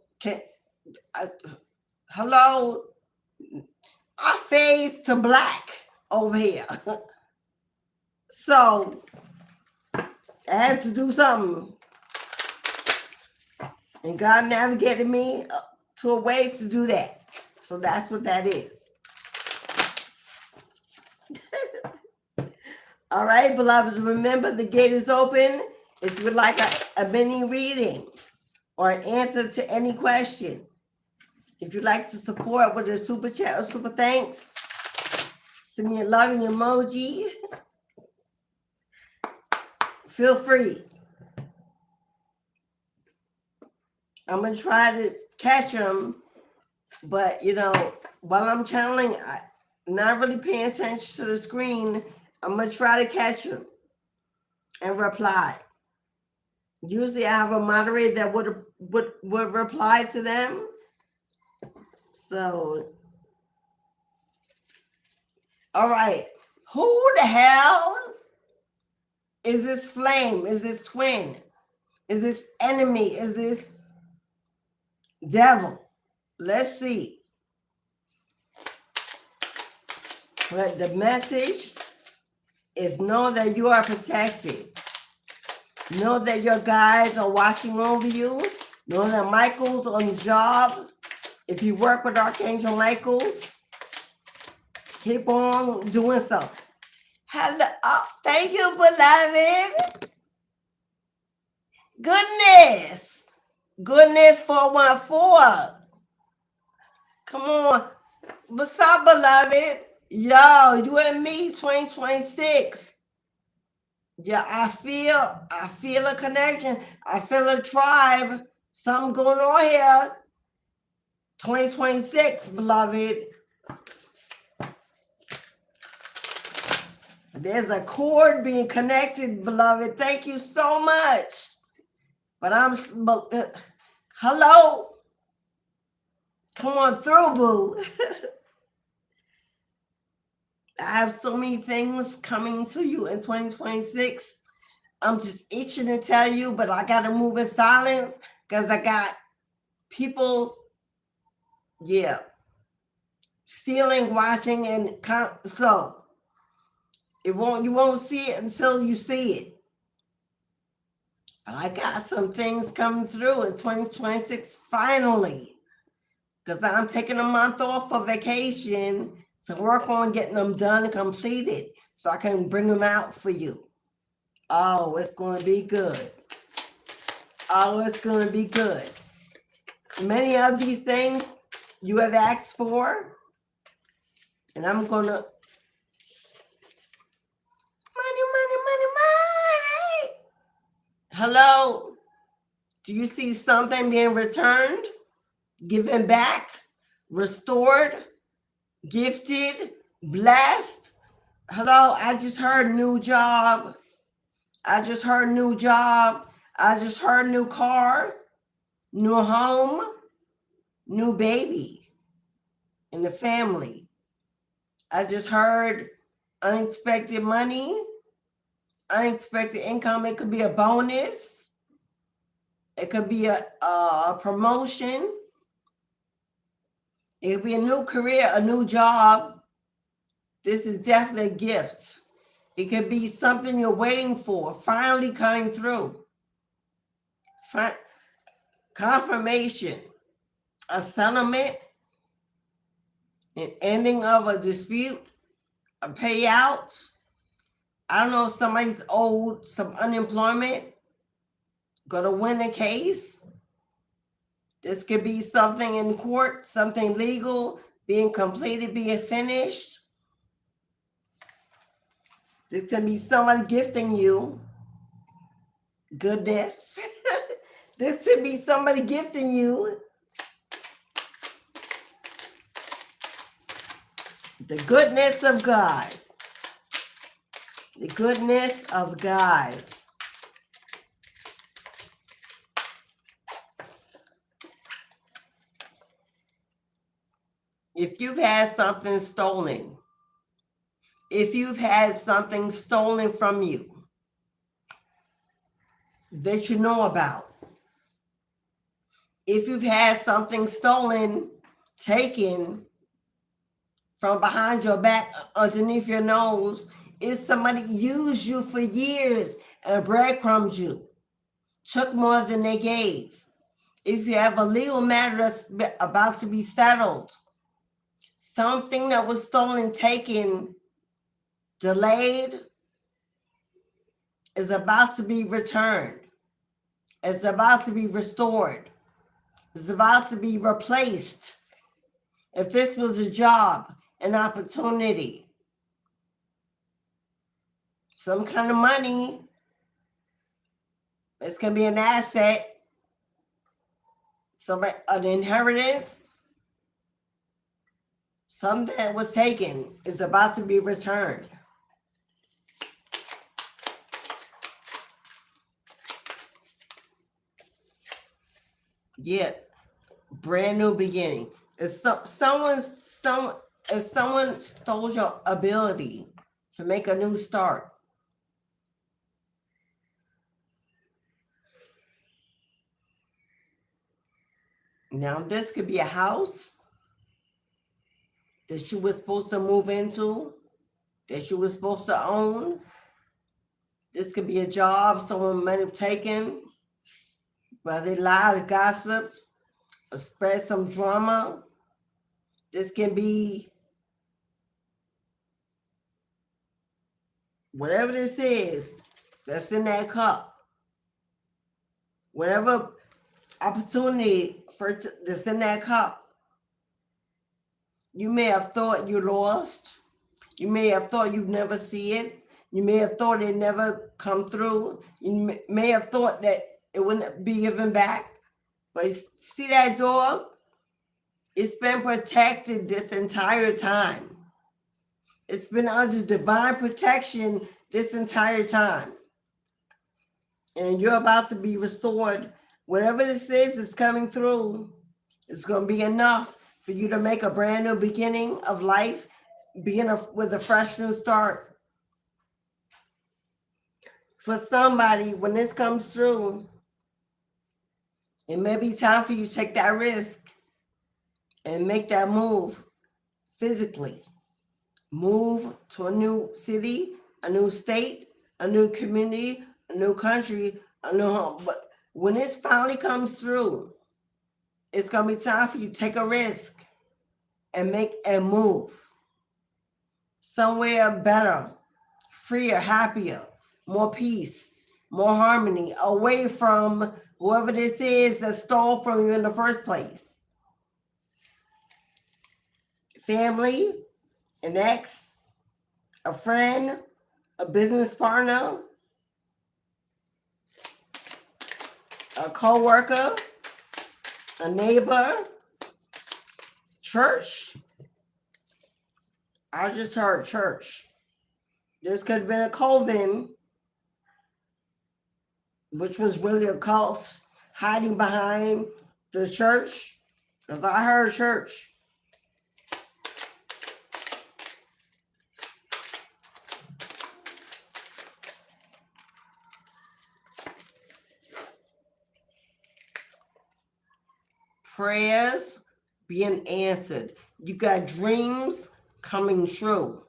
hello, I fades to black over here. So I had to do something. And God navigated me to a way to do that. So that's what that is. All right, beloveds, remember the gate is open. If you would like a mini reading or an answer to any question, if you'd like to support with a super chat or super thanks, send me a loving emoji. Feel free. I'm going to try to catch them, but, while I'm channeling, I'm not really paying attention to the screen. I'm going to try to catch them and reply. Usually I have a moderator that would reply to them. So, all right. Who the hell is this flame? Is this twin? Is this enemy? Is this devil? Let's see. But the message is know that you are protected. Know that your guides are watching over you. Know that Michael's on the job. If you work with Archangel Michael, keep on doing so. Hello. Oh, thank you, beloved. Goodness 414. Come on. What's up, beloved? Yo, you and me, 2026. Yeah, I feel a connection. I feel a tribe. Something going on here. 2026, beloved. There's a cord being connected, beloved. Thank you so much. But hello. Come on through, boo. I have so many things coming to you in 2026. I'm just itching to tell you, but I got to move in silence because I got people, yeah, stealing, watching, and so you won't see it until you see it. But I got some things coming through in 2026 finally, because I'm taking a month off for vacation to work on getting them done and completed so I can bring them out for you. Oh, it's going to be good. Oh, it's going to be good. Many of these things you have asked for, and I'm going to money. Hello? Do you see something being returned, given back, restored, gifted, blessed? Hello? I just heard new job. I just heard new job. I just heard new car, new home, new baby in the family. I just heard unexpected money, unexpected income. It could be a bonus. It could be a promotion. It could be a new career, a new job. This is definitely a gift. It could be something you're waiting for, finally coming through. Confirmation, a settlement, an ending of a dispute, a payout. I don't know if somebody's owed some unemployment, going to win a case. This could be something in court, something legal, being completed, being finished. This can be somebody gifting you goodness. This could be somebody gifting you the goodness of God. The goodness of God. If you've had something stolen, if you've had something stolen from you that you know about, if you've had something stolen, taken from behind your back, underneath your nose, if somebody used you for years and breadcrumbed you, took more than they gave, if you have a legal matter that's about to be settled, something that was stolen, taken, delayed, is about to be returned. It's about to be restored. It's about to be replaced. If this was a job, an opportunity, some kind of money, this can be an asset, an inheritance, something that was taken is about to be returned. Yeah, brand new beginning. If someone stole your ability to make a new start, now this could be a house that you were supposed to move into, that you were supposed to own. This could be a job someone might have taken, but they lied or gossiped or spread some drama. This can be whatever this is that's in that cup. Whatever opportunity that's in that cup. You may have thought you lost. You may have thought you'd never see it. You may have thought it never come through. You may have thought that it wouldn't be given back. But see that dog? It's been protected this entire time. It's been under divine protection this entire time. And you're about to be restored. Whatever this is coming through. It's going to be enough for you to make a brand new beginning of life, begin with a fresh new start. For somebody, when this comes through, it may be time for you to take that risk and make that move physically. Move to a new city, a new state, a new community, a new country, a new home. But when this finally comes through, it's going to be time for you to take a risk and make a move somewhere better, freer, happier, more peace, more harmony, away from whoever this is that stole from you in the first place. Family, an ex, a friend, a business partner, a co-worker, a neighbor, church. I just heard church. This could have been a coven, which was really a cult hiding behind the church, because I heard church. Prayers being answered. You got dreams coming true.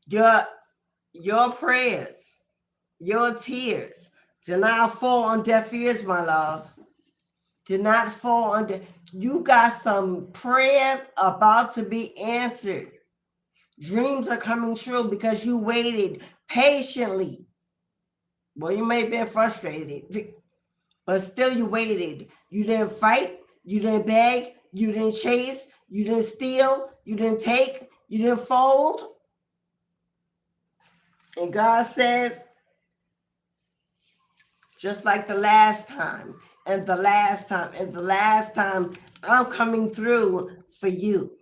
Your prayers, your tears did not fall on deaf ears, my love. Did not fall on deaf. You got some prayers about to be answered. Dreams are coming true because you waited patiently. Well, you may have been frustrated, but still you waited. You didn't fight. You didn't beg, you didn't chase, you didn't steal, you didn't take, you didn't fold. And God says, just like the last time, and the last time, and the last time, I'm coming through for you.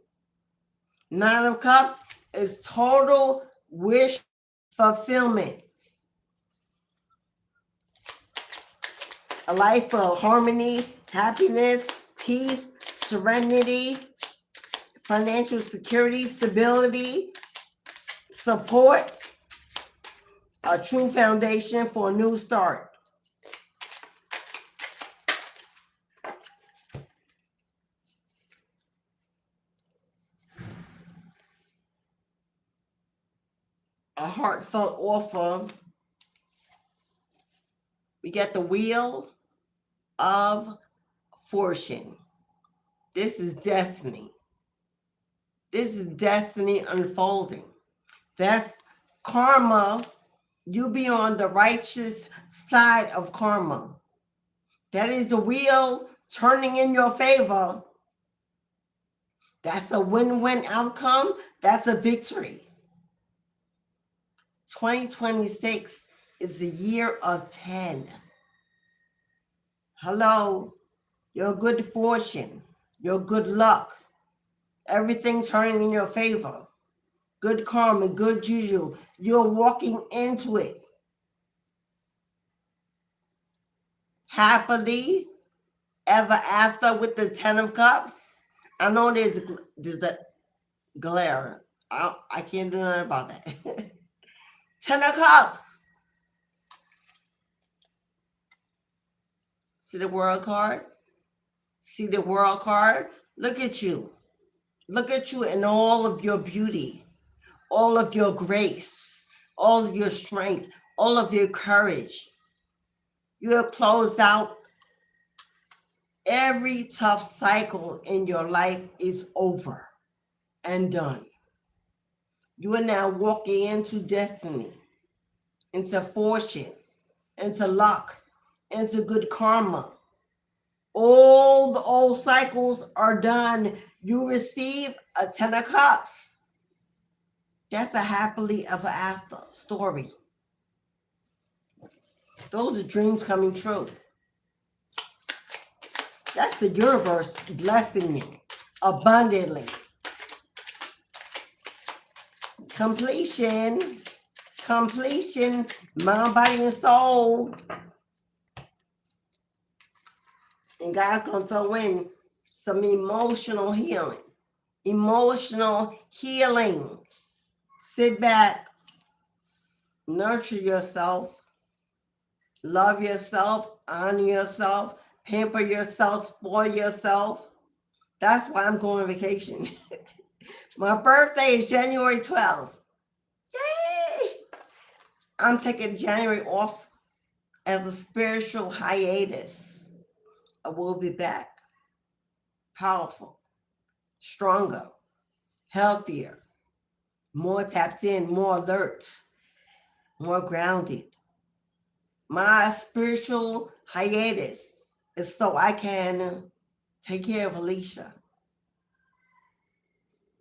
9 of Cups is total wish fulfillment. A life of harmony, happiness, peace, serenity, financial security, stability, support, a true foundation for a new start. A heartfelt offer. We get the Wheel of Fortune. This is destiny. This is destiny unfolding. That's karma. You be on the righteous side of karma. That is a wheel turning in your favor. That's a win-win outcome. That's a victory. 2026 is the year of 10. Hello. Your good fortune, your good luck, everything turning in your favor. Good karma, good juju. You're walking into it. Happily ever after with the 10 of Cups. I know there's a glare. I can't do nothing about that. 10 of Cups. See the World card? See the World card? Look at you. Look at you in all of your beauty, all of your grace, all of your strength, all of your courage. You have closed out. Every tough cycle in your life is over and done. You are now walking into destiny, into fortune, into luck, into good karma. All the old cycles are done. You receive a 10 of Cups. That's a happily ever after story. Those are dreams coming true. That's the universe blessing you abundantly. Completion, mind, body, and soul. And God's going to throw in some emotional healing. Emotional healing. Sit back, nurture yourself, Love yourself, honor yourself, pamper yourself, spoil yourself. That's why I'm going on vacation. My birthday is January 12th. Yay! I'm taking January off as a spiritual hiatus. I will be back. Powerful, stronger, healthier, more tapped in, more alert, more grounded. My spiritual hiatus is so I can take care of Alicia.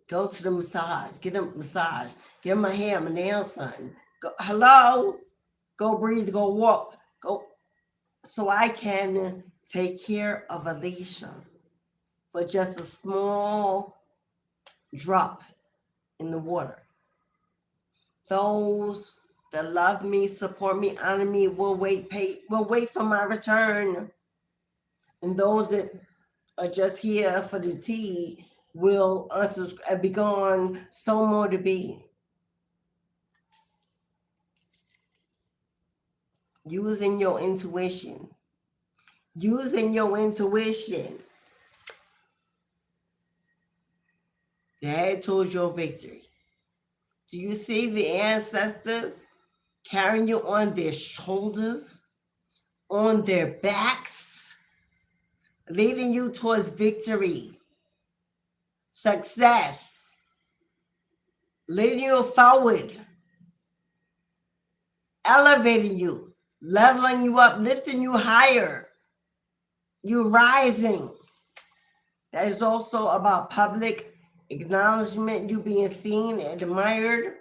Go to the massage, get a massage, get my hair, my nails done. Go, hello, go breathe, go walk, go. So I can take care of Alicia for just a small drop in the water. Those that love me, support me, honor me will wait for my return. And those that are just here for the tea will unsubscribe, be gone, so more to be. Using your intuition. Using your intuition. The head towards your victory. Do you see the ancestors carrying you on their shoulders, on their backs, leading you towards victory, success, leading you forward, elevating you, leveling you up, lifting you higher, you rising. That is also about public acknowledgement, you being seen and admired.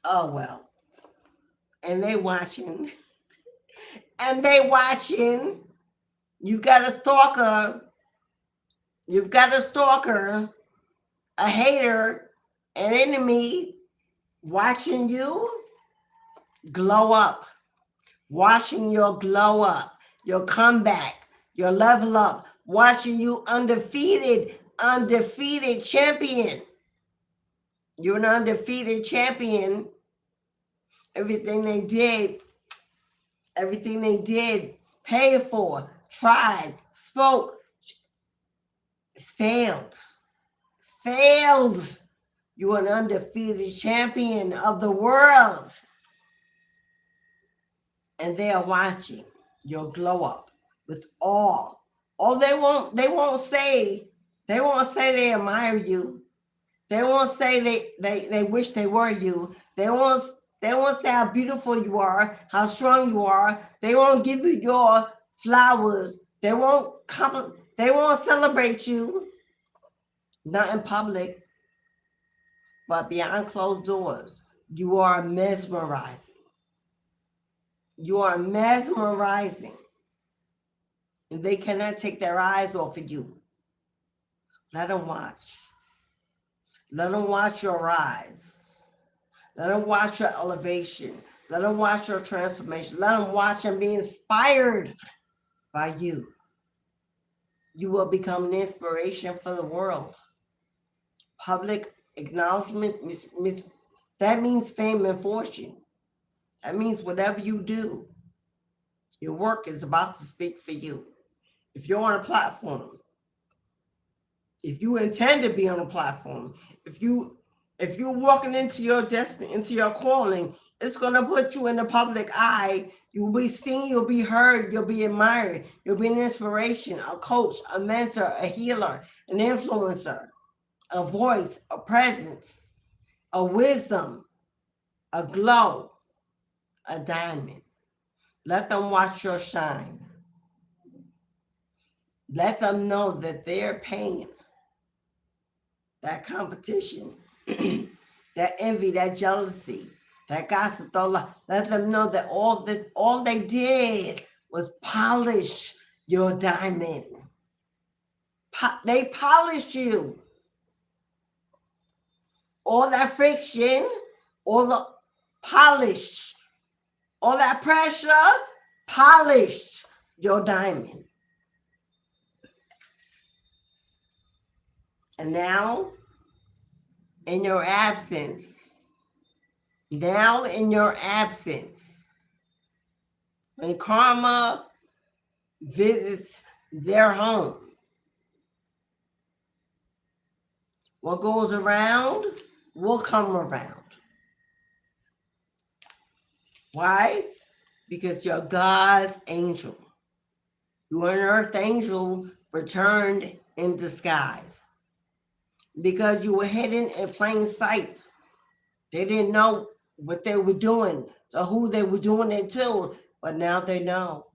Oh, well. And they watching. And they watching. You've got a stalker. You've got a stalker, a hater, an enemy watching you glow up. Watching your glow up, your comeback, your level up. Watching you undefeated champion. You're an undefeated champion. Everything they did, paid for, tried, spoke, failed. You're an undefeated champion of the world. And they are watching your glow up with awe. Oh, they won't say they admire you. They won't say they wish they were you. They won't say how beautiful you are, how strong you are. They won't give you your flowers. They won't celebrate you. Not in public, but behind closed doors. You are mesmerizing. You are mesmerizing. And they cannot take their eyes off of you. Let them watch. Let them watch your rise. Let them watch your elevation. Let them watch your transformation. Let them watch and be inspired by you. You will become an inspiration for the world. Public acknowledgement, that means fame and fortune. That means whatever you do, your work is about to speak for you. If you're on a platform, if you intend to be on a platform, if you're walking into your destiny, into your calling, it's going to put you in the public eye. You'll be seen, you'll be heard, you'll be admired, you'll be an inspiration, a coach, a mentor, a healer, an influencer, a voice, a presence, a wisdom, a glow, a diamond. Let them watch your shine. Let them know that their pain, that competition, that envy, that jealousy, that gossip, let them know that all they did was polish your diamond. They polished you. All that friction, all the polished, all that pressure, polished your diamond. And now, in your absence, Now in your absence, when karma visits their home, what goes around will come around. Why? Because you're God's angel. You are an earth angel returned in disguise. Because you were hidden in plain sight. They didn't know what they were doing, to who they were doing it to, but now they know.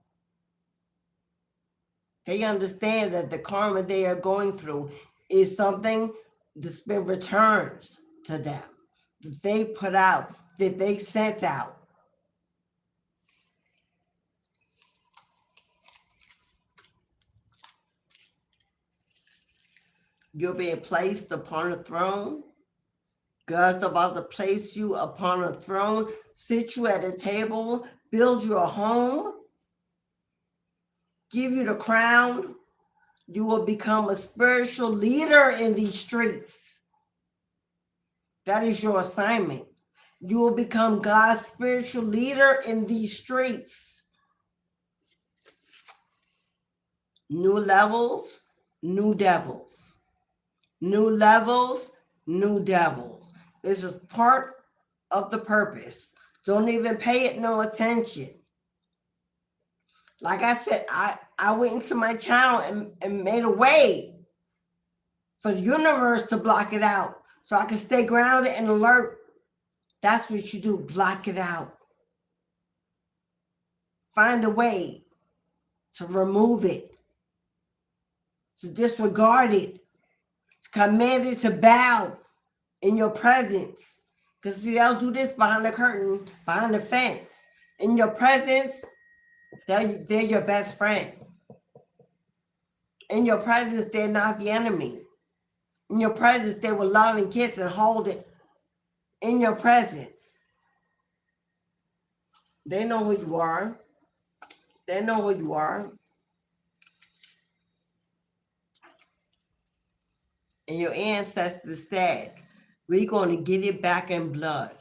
They understand that the karma they are going through is something that's been returned to them, that they put out, that they sent out. You're being placed upon a throne. God's about to place you upon a throne, sit you at a table, build you a home, give you the crown. You will become a spiritual leader in these streets. That is your assignment. You will become God's spiritual leader in these streets. New levels, new devils. New levels, new devils. It's just part of the purpose. Don't even pay it no attention. Like I said, I went into my channel and made a way for the universe to block it out so I can stay grounded and alert. That's what you do, block it out. Find a way to remove it, to disregard it, to command it to bow in your presence. Because see, they'll do this behind the curtain, behind the fence. In your presence, they're your best friend. In your presence, they're not the enemy. In your presence, they will love and kiss and hold it. In your presence. They know who you are. They know who you are. And your ancestors said, we're going to get it back in blood.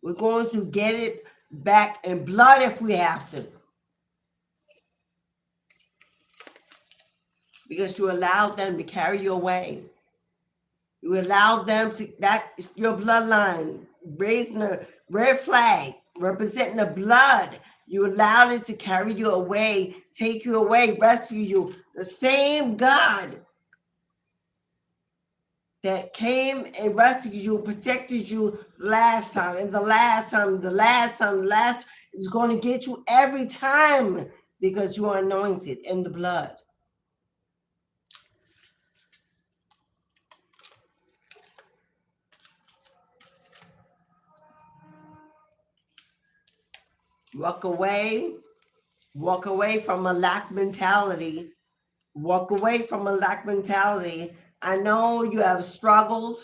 We're going to get it back in blood if we have to. Because you allowed them to carry you away. You allowed them to, that's your bloodline, raising a red flag, representing the blood. You allowed it to carry you away, take you away, rescue you. The same God that came and rescued you, protected you last time, and the last is going to get you every time because you are anointed in the blood. Walk away from a lack mentality. Walk away from a lack mentality. I know you have struggled.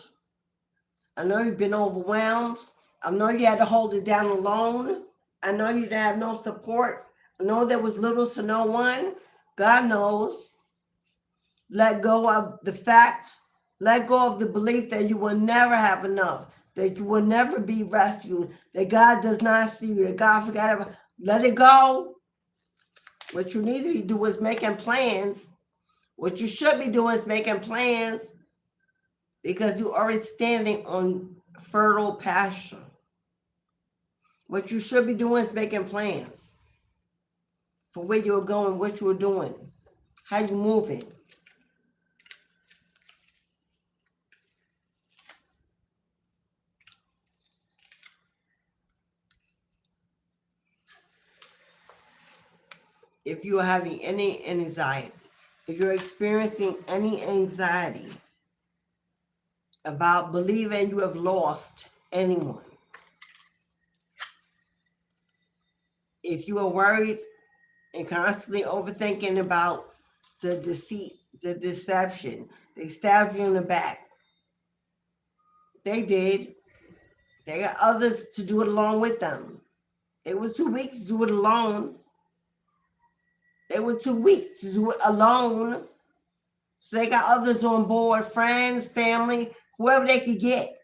I know you've been overwhelmed. I know you had to hold it down alone. I know you didn't have no support. I know there was little to no one. God knows. Let go of the fact. Let go of the belief that you will never have enough, that you will never be rescued, that God does not see you, that God forgot about. Let it go. What you need to do is making plans. What you should be doing is making plans because you're already standing on fertile pasture. What you should be doing is making plans for where you're going, what you're doing, how you're moving. If you are having any anxiety, if you're experiencing any anxiety about believing you have lost anyone, if you are worried and constantly overthinking about the deceit, the deception, they stabbed you in the back. They did. They got others to do it along with them. They were too weak to do it alone. They were too weak to do it alone. So they got others on board, friends, family, whoever they could get.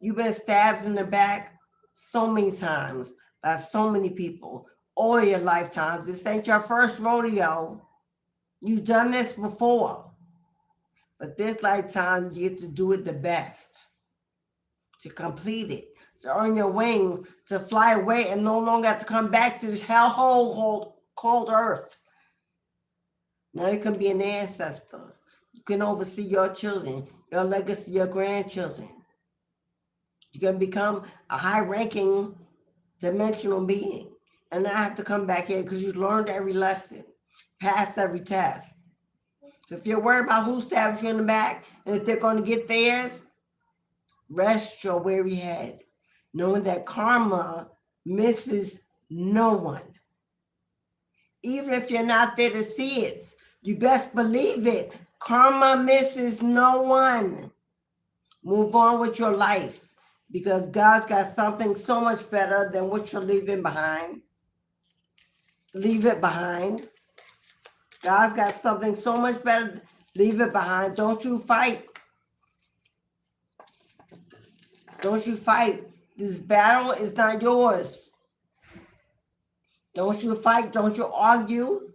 You've been stabbed in the back so many times by so many people all your lifetimes. This ain't your first rodeo. You've done this before. But this lifetime, you get to do it the best, to complete it, to earn your wings, to fly away and no longer have to come back to this hellhole called Earth. Now you can be an ancestor. You can oversee your children, your legacy, your grandchildren. You can become a high-ranking dimensional being and not have to come back here because you learned every lesson, passed every test. So if you're worried about who stabs you in the back and if they're going to get theirs, rest your weary head, knowing that karma misses no one. Even if you're not there to see it, you best believe it. Karma misses no one. Move on with your life because God's got something so much better than what you're leaving behind. Leave it behind. God's got something so much better. Leave it behind. Don't you fight. Don't you fight. This battle is not yours. Don't you fight. Don't you argue.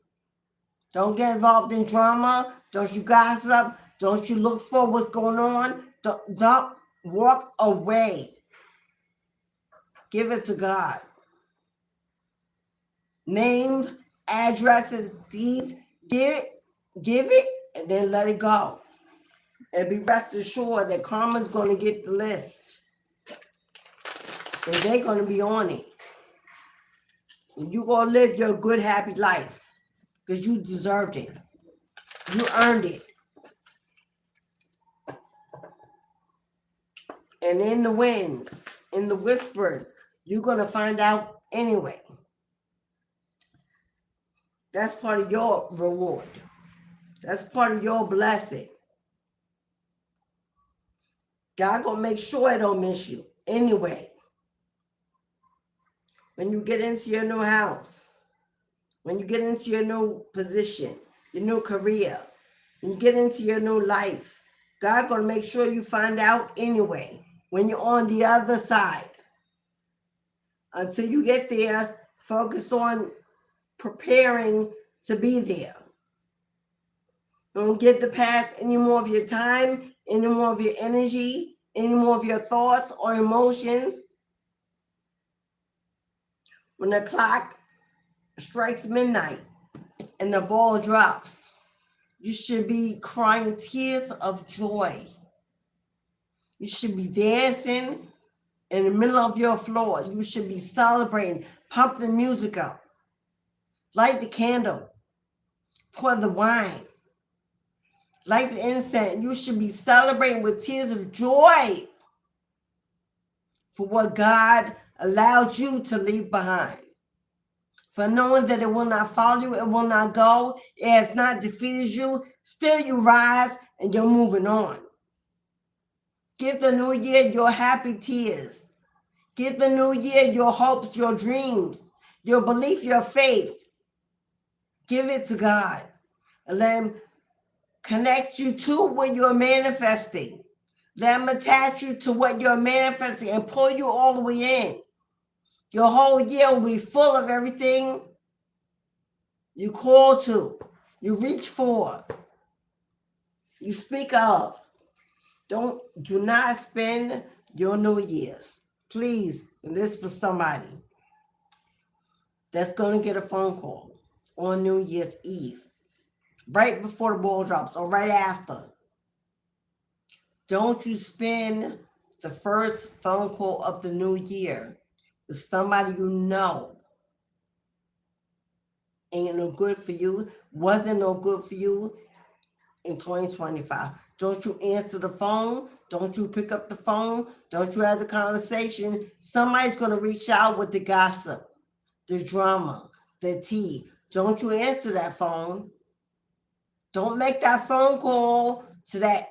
Don't get involved in drama. Don't you gossip. Don't you look for what's going on. Don't walk away. Give it to God. Names, addresses, deeds, give it, and then let it go. And be rest assured that karma's going to get the list. And they're going to be on it. And you're going to live your good, happy life. Because you deserved it. You earned it. And in the winds, in the whispers, you're going to find out anyway. That's part of your reward. That's part of your blessing. God gonna make sure I don't miss you anyway. When you get into your new house, when you get into your new position, your new career, when you get into your new life, God gonna make sure you find out anyway when you're on the other side. Until you get there, focus on preparing to be there. Don't give the past any more of your time, any more of your energy, any more of your thoughts or emotions. When the clock strikes midnight and the ball drops, you should be crying tears of joy. You should be dancing in the middle of your floor. You should be celebrating. Pump the music up. Light the candle. Pour the wine. Light the incense. You should be celebrating with tears of joy for what God allowed you to leave behind. For knowing that it will not follow you, it will not go, it has not defeated you, still you rise and you're moving on. Give the new year your happy tears. Give the new year your hopes, your dreams, your belief, your faith. Give it to God and let Him connect you to what you're manifesting. Let Him attach you to what you're manifesting and pull you all the way in. Your whole year will be full of everything you call to, you reach for, you speak of. Do not spend your New Year's. Please, and this is for somebody that's going to get a phone call on New Year's Eve, right before the ball drops or right after. Don't you spend the first phone call of the new year with somebody you know ain't no good for you, wasn't no good for you in 2025. Don't you answer the phone. Don't you pick up the phone. Don't you have the conversation. Somebody's going to reach out with the gossip, the drama, the tea. Don't you answer that phone. Don't make that phone call to that.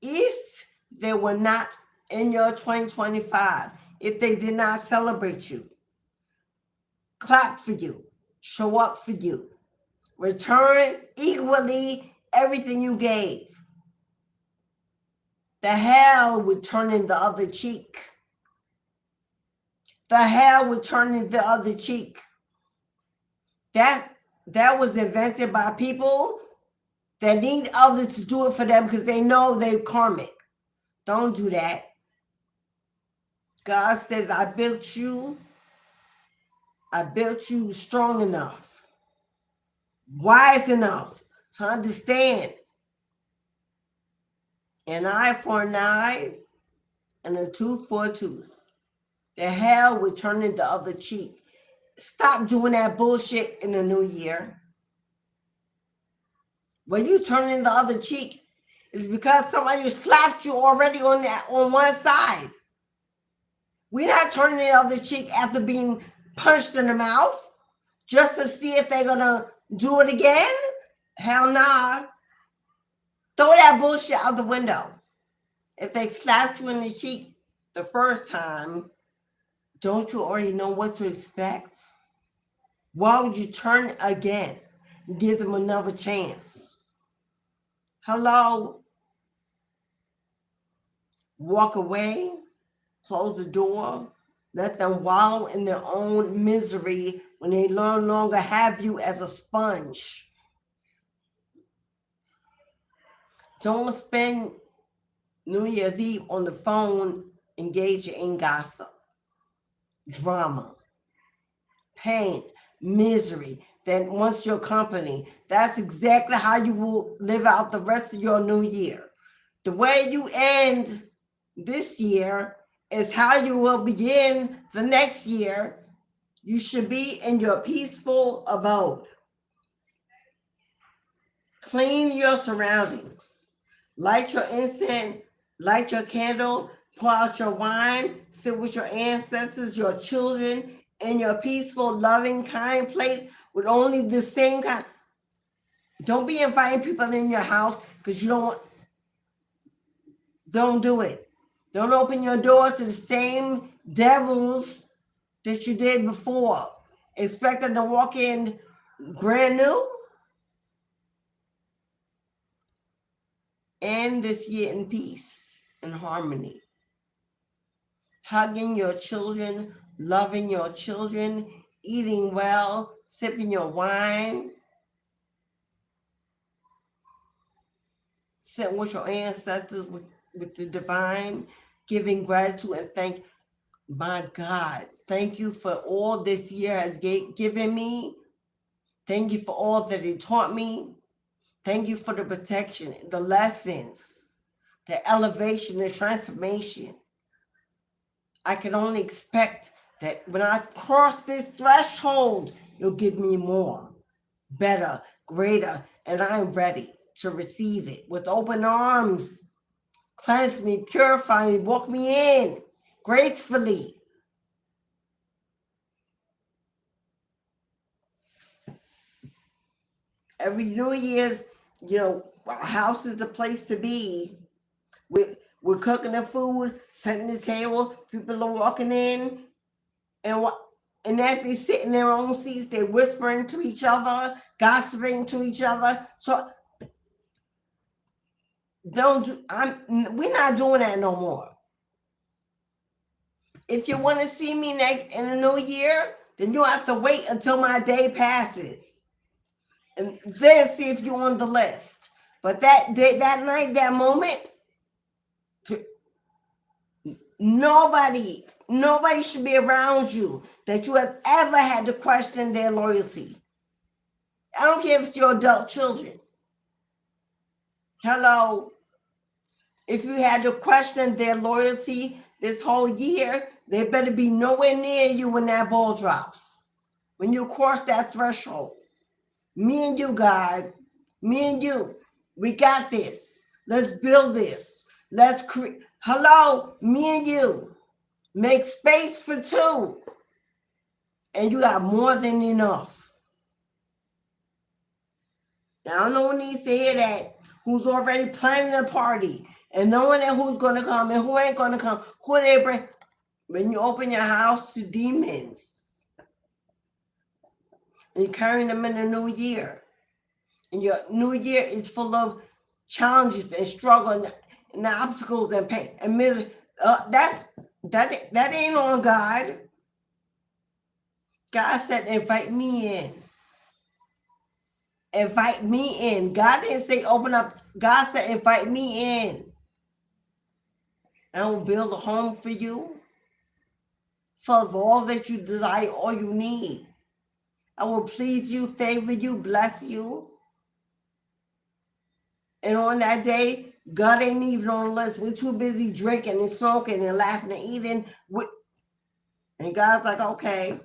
If they were not in your 2025, if they did not celebrate you, clap for you, show up for you, return equally everything you gave. the hell with turning the other cheek. The hell with turning the other cheek. That was invented by people that need others to do it for them because they know they're karmic. Don't do that. God says, I built you strong enough, wise enough to understand an eye for an eye and a tooth for a tooth. The hell with turning the other cheek. Stop doing that bullshit in the new year. When you turning the other cheek, it's because somebody slapped you already on one side. We're not turning the other cheek after being punched in the mouth just to see if they're gonna do it again. Hell nah. Throw that bullshit out the window. If they slapped you in the cheek the first time, don't you already know what to expect? Why would you turn again and give them another chance? Hello? Walk away, close the door, let them wallow in their own misery when they no longer have you as a sponge. Don't spend New Year's Eve on the phone engaging in gossip, drama, pain, misery that wants your company. That's exactly how you will live out the rest of your new year. The way you end this year is how you will begin the next year. You should be in your peaceful abode. Clean your surroundings. Light your incense, light your candle, pour out your wine, sit with your ancestors, your children, in your peaceful, loving, kind place with only the same kind. Don't be inviting people in your house because you don't do it. Don't open your door to the same devils that you did before. Expect them to walk in brand new. End this year in peace and harmony. Hugging your children, loving your children, eating well, sipping your wine, sitting with your ancestors, with the divine, giving gratitude and thank my God. Thank you for all this year has given me. Thank you for all that He taught me. Thank you for the protection, the lessons, the elevation, the transformation. I can only expect that when I cross this threshold, you'll give me more, better, greater, and I'm ready to receive it with open arms. Cleanse me, purify me, walk me in gracefully. Every New Year's, our house is the place to be. We're cooking the food, setting the table, people are walking in, and as they sit in their own seats, they're whispering to each other, gossiping to each other. So we're not doing that no more. If you want to see me next in the new year, then you have to wait until my day passes. And then see if you're on the list. But that day, that night, that moment, nobody should be around you that you have ever had to question their loyalty. I don't care if it's your adult children. Hello. If you had to question their loyalty this whole year, they better be nowhere near you when that ball drops. When you cross that threshold. Me and you, God. Me and you. We got this. Let's build this. Let's create. Hello, me and you. Make space for two. And you got more than enough. Now, no one needs to hear that. Who's already planning a party and knowing that who's going to come and who ain't going to come. Who they bring. When you open your house to demons. And you're carrying them in the new year. And your new year is full of challenges and struggle and the obstacles and pain and misery. That ain't on God. God said, invite me in. Invite me in. God didn't say open up. God said, invite me in. I will build a home for you, full of all that you desire, all you need. I will please you, favor you, bless you. And on that day, God ain't even on the list. We're too busy drinking and smoking and laughing and eating. And God's like, okay,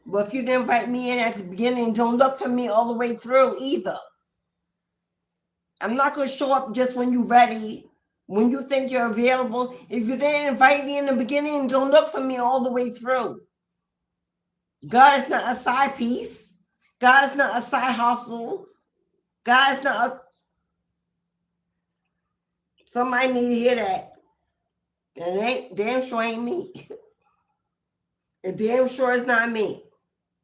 but if you didn't invite me in at the beginning, don't look for me all the way through either. I'm not going to show up just when you're ready, when you think you're available. If you didn't invite me in the beginning, don't look for me all the way through. God is not a side piece. God is not a side hustle. God is not a... Somebody need to hear that. And it ain't, damn sure ain't me. And damn sure it's not me.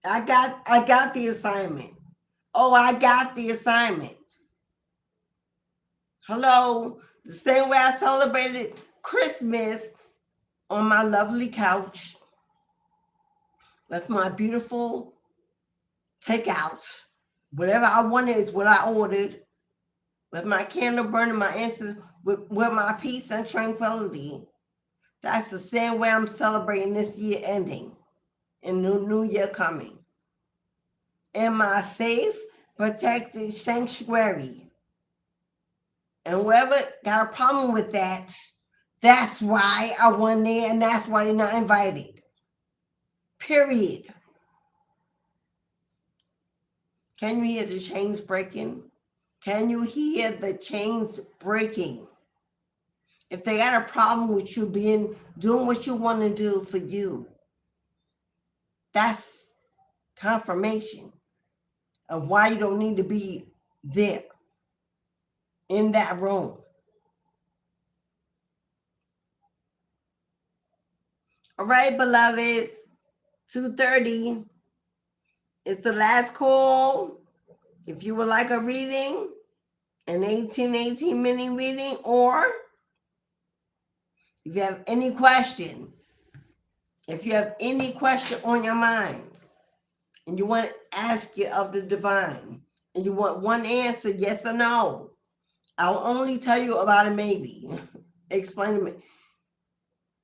I got the assignment. Oh, I got the assignment. Hello. The same way I celebrated Christmas on my lovely couch with my beautiful takeout. Whatever I wanted is what I ordered. With my candle burning, my incense, with my peace and tranquility. That's the same way I'm celebrating this year ending and new year coming. In my safe, protected sanctuary. And whoever got a problem with that, that's why I went there and that's why they're not invited. Period. Can you hear the chains breaking? Can you hear the chains breaking? If they got a problem with you doing what you want to do for you, that's confirmation of why you don't need to be there in that room. All right, beloveds, 2:30 is the last call. If you would like a reading, an 1818 mini reading, or if you have any question, on your mind and you want to ask it of the divine and you want one answer, yes or no, I'll only tell you about a maybe. Explain to me.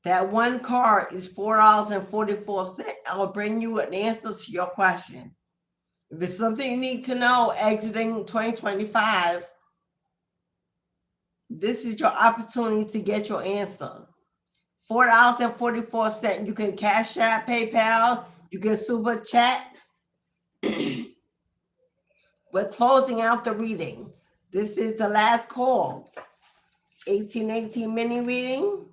That one card is $4.44. I'll bring you an answer to your question. If it's something you need to know exiting 2025, this is your opportunity to get your answer. $4.44. You can Cashapp, PayPal, you can super chat. We're closing out the reading. This is the last call. 1818 mini reading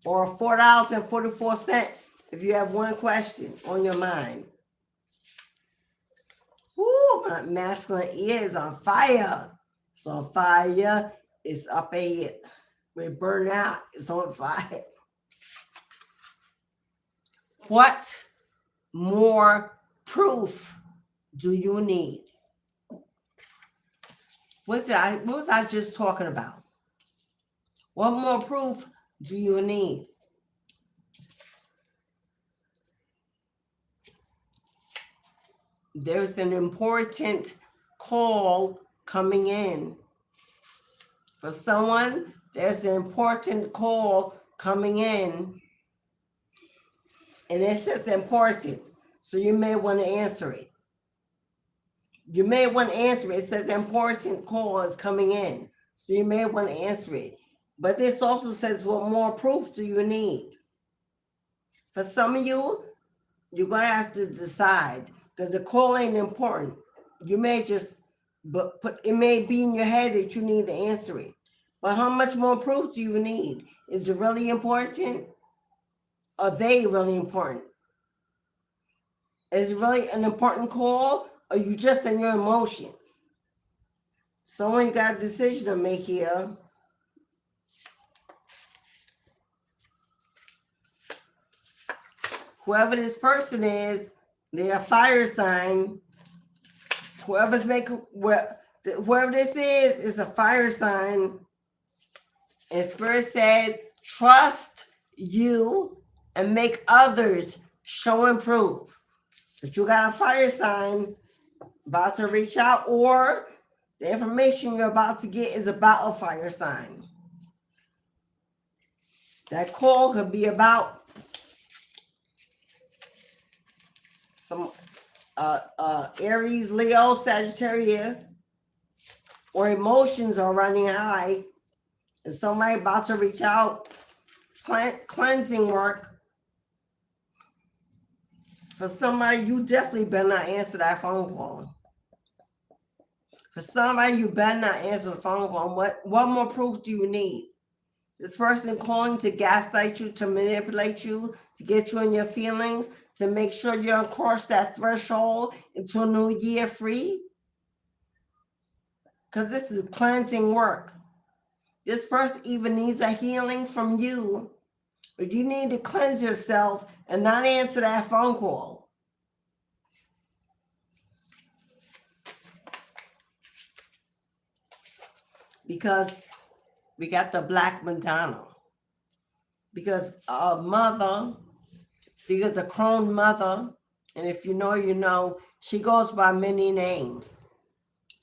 or $4.44 if you have one question on your mind. Woo, my masculine ear is on fire. It's on fire. It's up ahead. We burn out. It's on fire. What more proof do you need? What was I just talking about? What more proof do you need? There's an important call coming in. For someone, there's an important call coming in. And it says important, so you may want to answer it. You may want to answer it. It says important call is coming in, so you may want to answer it. But this also says, what more proof do you need? For some of you, you're going to have to decide, because the call ain't important. You may just, but it may be in your head that you need to answer it. But how much more proof do you need? Is it really important? Are they really important? Is it really an important call, or you just in your emotions? Someone, you got a decision to make here. Whoever this person is, they're a fire sign. Whoever this is a fire sign. And Spirit said, trust you and make others show and prove. But you got a fire sign about to reach out, or the information you're about to get is about a fire sign. That call could be about some Aries, Leo, Sagittarius, or emotions are running high, and somebody about to reach out, cleansing work. For somebody, you definitely better not answer that phone call. For somebody, you better not answer the phone call. What more proof do you need? This person calling to gaslight you, to manipulate you, to get you in your feelings, to make sure you don't cross that threshold into a new year free? Because this is cleansing work. This person even needs a healing from you, but you need to cleanse yourself and not answer that phone call. Because we got the Black Madonna. Because mother, because the crone mother, and if you know, you know, she goes by many names.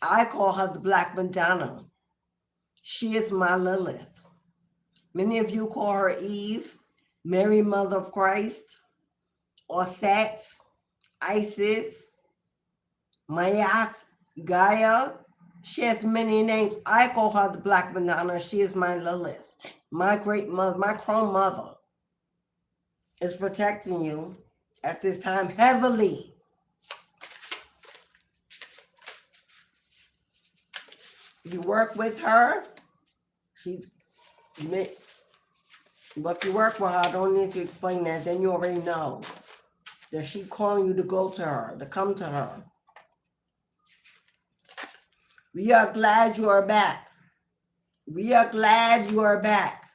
I call her the Black Madonna. She is my Lilith. Many of you call her Eve, Mary, Mother of Christ, or Set, Isis, Mayas, Gaia. She has many names. I call her the Black Madonna. She is my Lilith. My great mother, my crone mother is protecting you at this time heavily. You work with her, but if you work with her, I don't need to explain that. Then you already know that she's calling you to go to her, to come to her. We are glad you are back. We are glad you are back.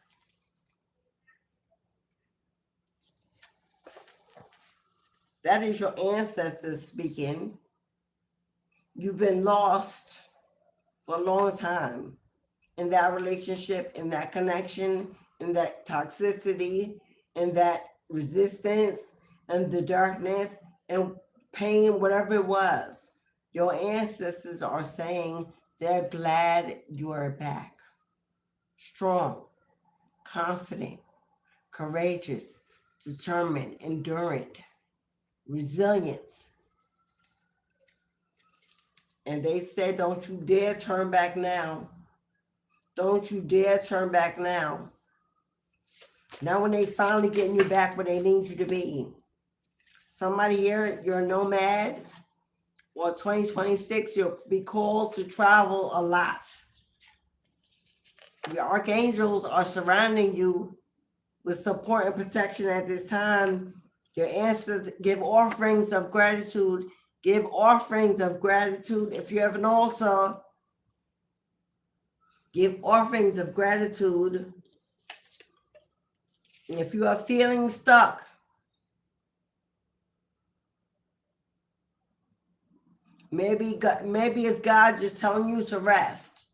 That is your ancestors speaking. You've been lost for a long time in that relationship, in that connection, in that toxicity, in that resistance, and the darkness and pain, whatever it was. Your ancestors are saying they're glad you are back. Strong, confident, courageous, determined, enduring, resilient. And they said, don't you dare turn back now. Don't you dare turn back now. Now when they finally getting you back where they need you to be. Somebody here, you're a nomad. Or 2026, you'll be called to travel a lot. The archangels are surrounding you with support and protection at this time. Your ancestors give offerings of gratitude. Give offerings of gratitude. If you have an altar, give offerings of gratitude. And if you are feeling stuck, maybe it's God just telling you to rest.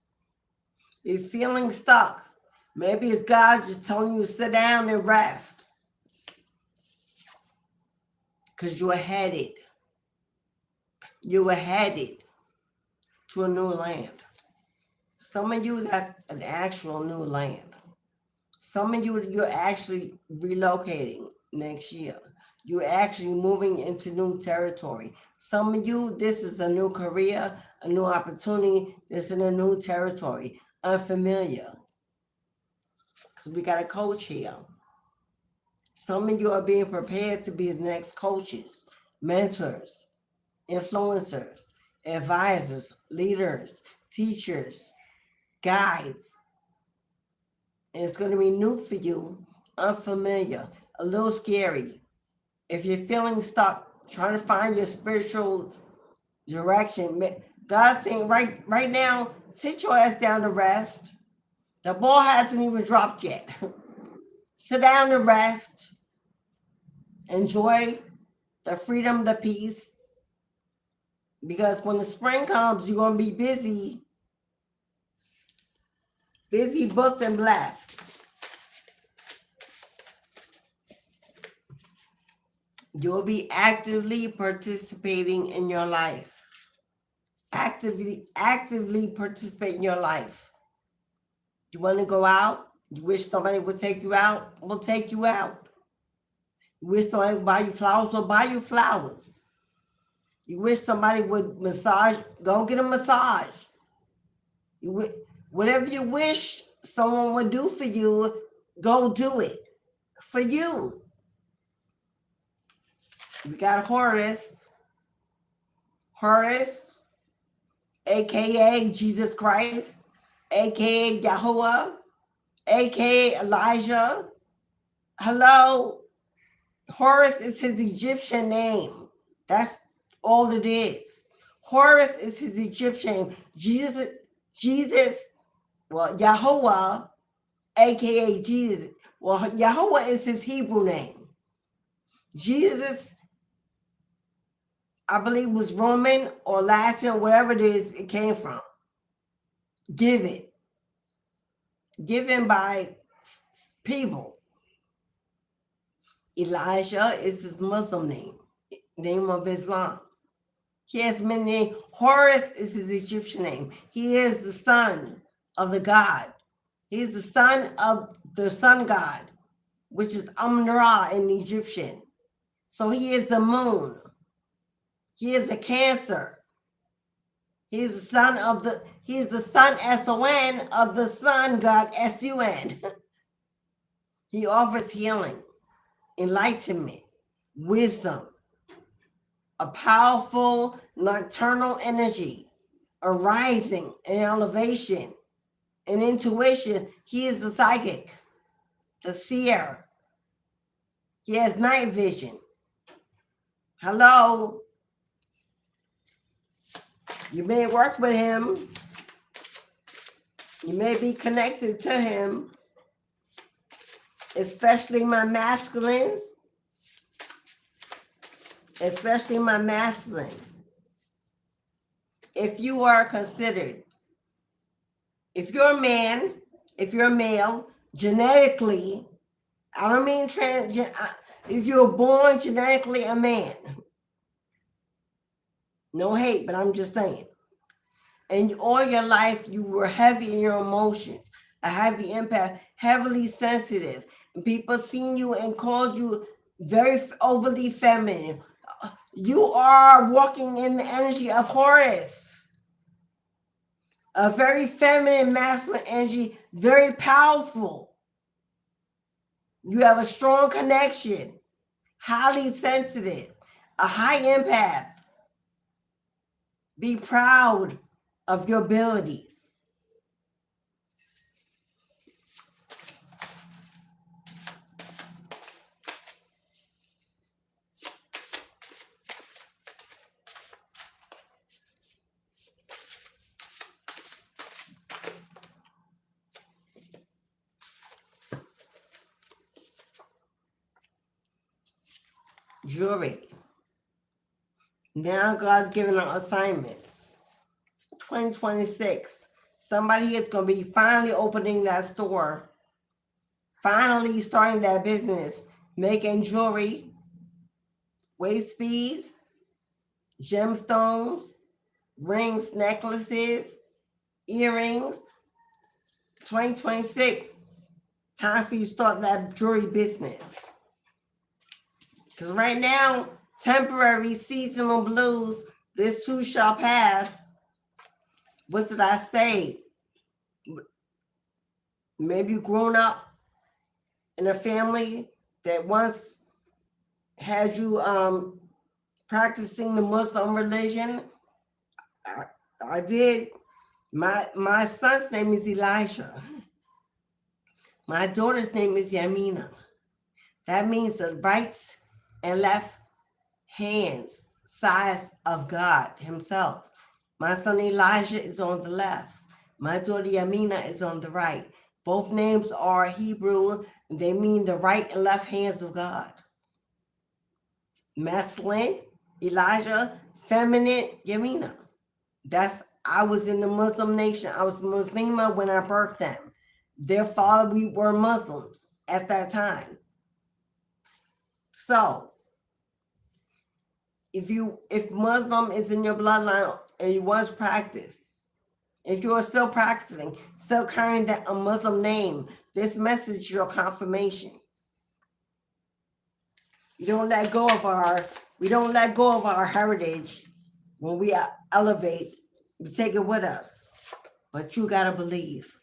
If you're feeling stuck, maybe it's God just telling you to sit down and rest. Because you were headed to a new land. Some of you, that's an actual new land. Some of you, you're actually relocating next year. You're actually moving into new territory. Some of you, this is a new career, a new opportunity. This is a new territory, unfamiliar. Because we got a coach here. Some of you are being prepared to be the next coaches, mentors, influencers, advisors, leaders, teachers, guides. And it's going to be new for you, unfamiliar, a little scary. If you're feeling stuck, trying to find your spiritual direction, God's saying right now, sit your ass down to rest. The ball hasn't even dropped yet. Sit down to rest. Enjoy the freedom, the peace. Because when the spring comes, you're going to be busy Busy, booked, and blessed. You'll be actively participating in your life. Actively participate in your life. You want to go out? You wish somebody would take you out? We'll take you out. You wish somebody would buy you flowers? We'll buy you flowers. You wish somebody would massage? Go get a massage. Whatever you wish someone would do for you, go do it for you. We got Horus, aka Jesus Christ, aka Yahuwah, aka Elijah. Hello. Horus is his Egyptian name. That's all it is. Horus is his Egyptian name. Jesus, well, Yahuwah, aka Jesus. Well, Yahuwah is his Hebrew name. Jesus, I believe, was Roman or Latin, whatever it is it came from. Given by people. Elijah is his Muslim name of Islam. He has many names. Horus is his Egyptian name. He is the son of the god. He is the son of the sun god, which is Amun-Ra in Egyptian. So he is the moon. He is a Cancer. He is the son S-O-N of the sun god S-U-N. He offers healing, enlightenment, wisdom, a powerful nocturnal energy, arising and elevation, and intuition. He is the psychic, the seer. He has night vision. Hello. You may work with him. You may be connected to him, especially my masculines. If you are considered, if you're a man, if you're a male, genetically, I don't mean if you're born genetically a man, no hate, but I'm just saying. And all your life, you were heavy in your emotions, a heavy empath, heavily sensitive. And people seen you and called you very overly feminine. You are walking in the energy of Horus. A very feminine, masculine energy, very powerful. You have a strong connection, highly sensitive, a high empath. Be proud of your abilities. Jewelry. Now God's giving them assignments. 2026. Somebody is going to be finally opening that store. Finally starting that business. Making jewelry. Waist beads. Gemstones. Rings, necklaces. Earrings. 2026. Time for you to start that jewelry business. Because right now, temporary seasonal blues, this too shall pass. What did I say? Maybe you've grown up in a family that once had you practicing the Muslim religion. I did. My son's name is Elijah. My daughter's name is Yamina. That means the right and left hands, size of God himself. My son Elijah is on the left. My daughter Yamina is on the right. Both names are Hebrew. They mean the right and left hands of God. Masculine, Elijah. Feminine, Yamina. I was in the Muslim nation. I was Muslima when I birthed them. Their father, we were Muslims at that time. So if Muslim is in your bloodline and you once practiced, if you are still practicing, still carrying that a Muslim name, this message is your confirmation. We don't let go of our heritage when we elevate. We take it with us. But you gotta believe.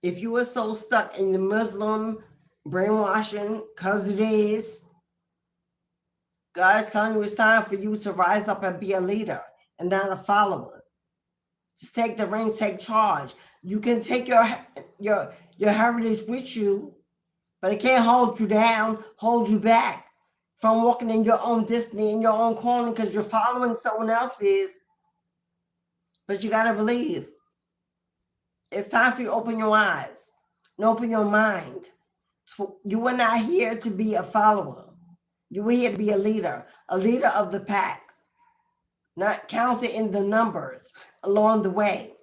If you are so stuck in the Muslim brainwashing, because it is, God is telling you it's time for you to rise up and be a leader and not a follower. Just take the reins, take charge. You can take your heritage with you, but it can't hold you down, hold you back from walking in your own destiny, in your own calling, because you're following someone else's. But you gotta believe. It's time for you to open your eyes and open your mind. You were not here to be a follower. You were here to be a leader of the pack, not counted in the numbers along the way.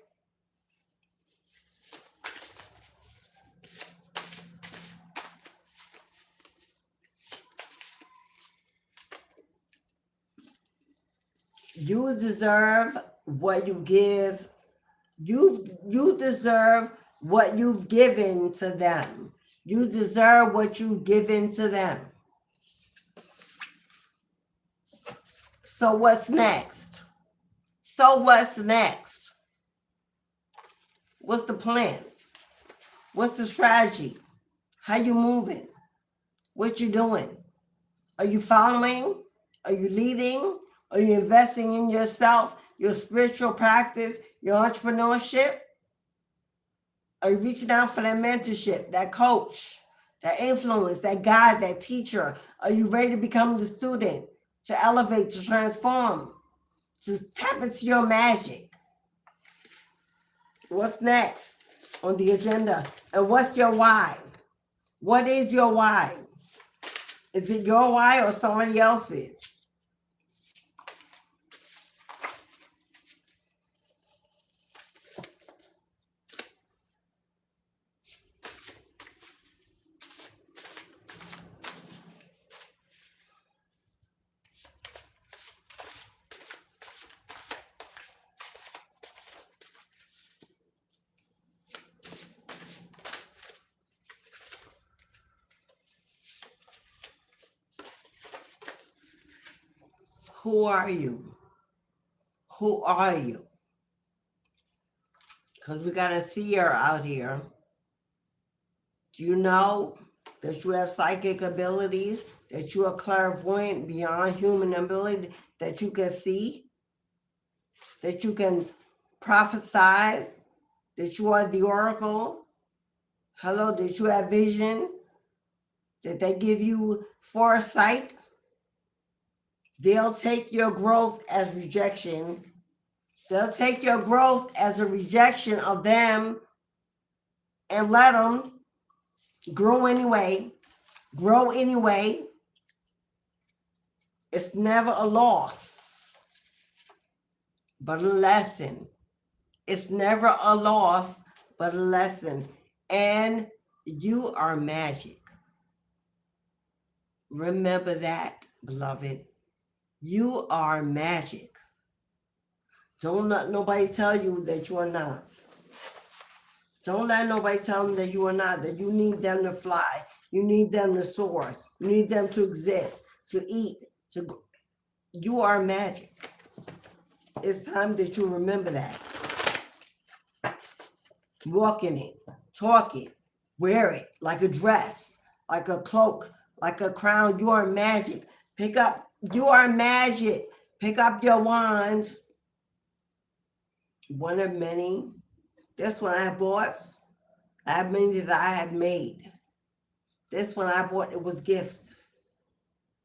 You deserve what you give. You deserve what you've given to them. You deserve what you've given to them. So what's next? What's the plan? What's the strategy? How you moving? What you doing? Are you following? Are you leading? Are you investing in yourself, your spiritual practice, your entrepreneurship? Are you reaching out for that mentorship, that coach, that influence, that guide, that teacher? Are you ready to become the student, to elevate, to transform, to tap into your magic? What's next on the agenda? And what's your why? What is your why? Is it your why or somebody else's? Who are you? Who are you? Because we got a seer out here. Do you know that you have psychic abilities, that you are clairvoyant beyond human ability, that you can see, that you can prophesize, that you are the oracle? Hello, that you have vision, that they give you foresight? They'll take your growth as rejection. They'll take your growth as a rejection of them and let them grow anyway. It's never a loss, but a lesson. It's never a loss, but a lesson. And you are magic. Remember that, beloved. You are magic. Don't let nobody tell you that you are not. Don't let nobody tell them that you are not, that you need them to fly. You need them to soar. You need them to exist, to eat. You are magic. It's time that you remember that. Walk in it, talk it, wear it like a dress, like a cloak, like a crown. You are magic. You are magic. Pick up your wand. One of many. This one I bought. I have many that I have made. This one I bought, it was gifts.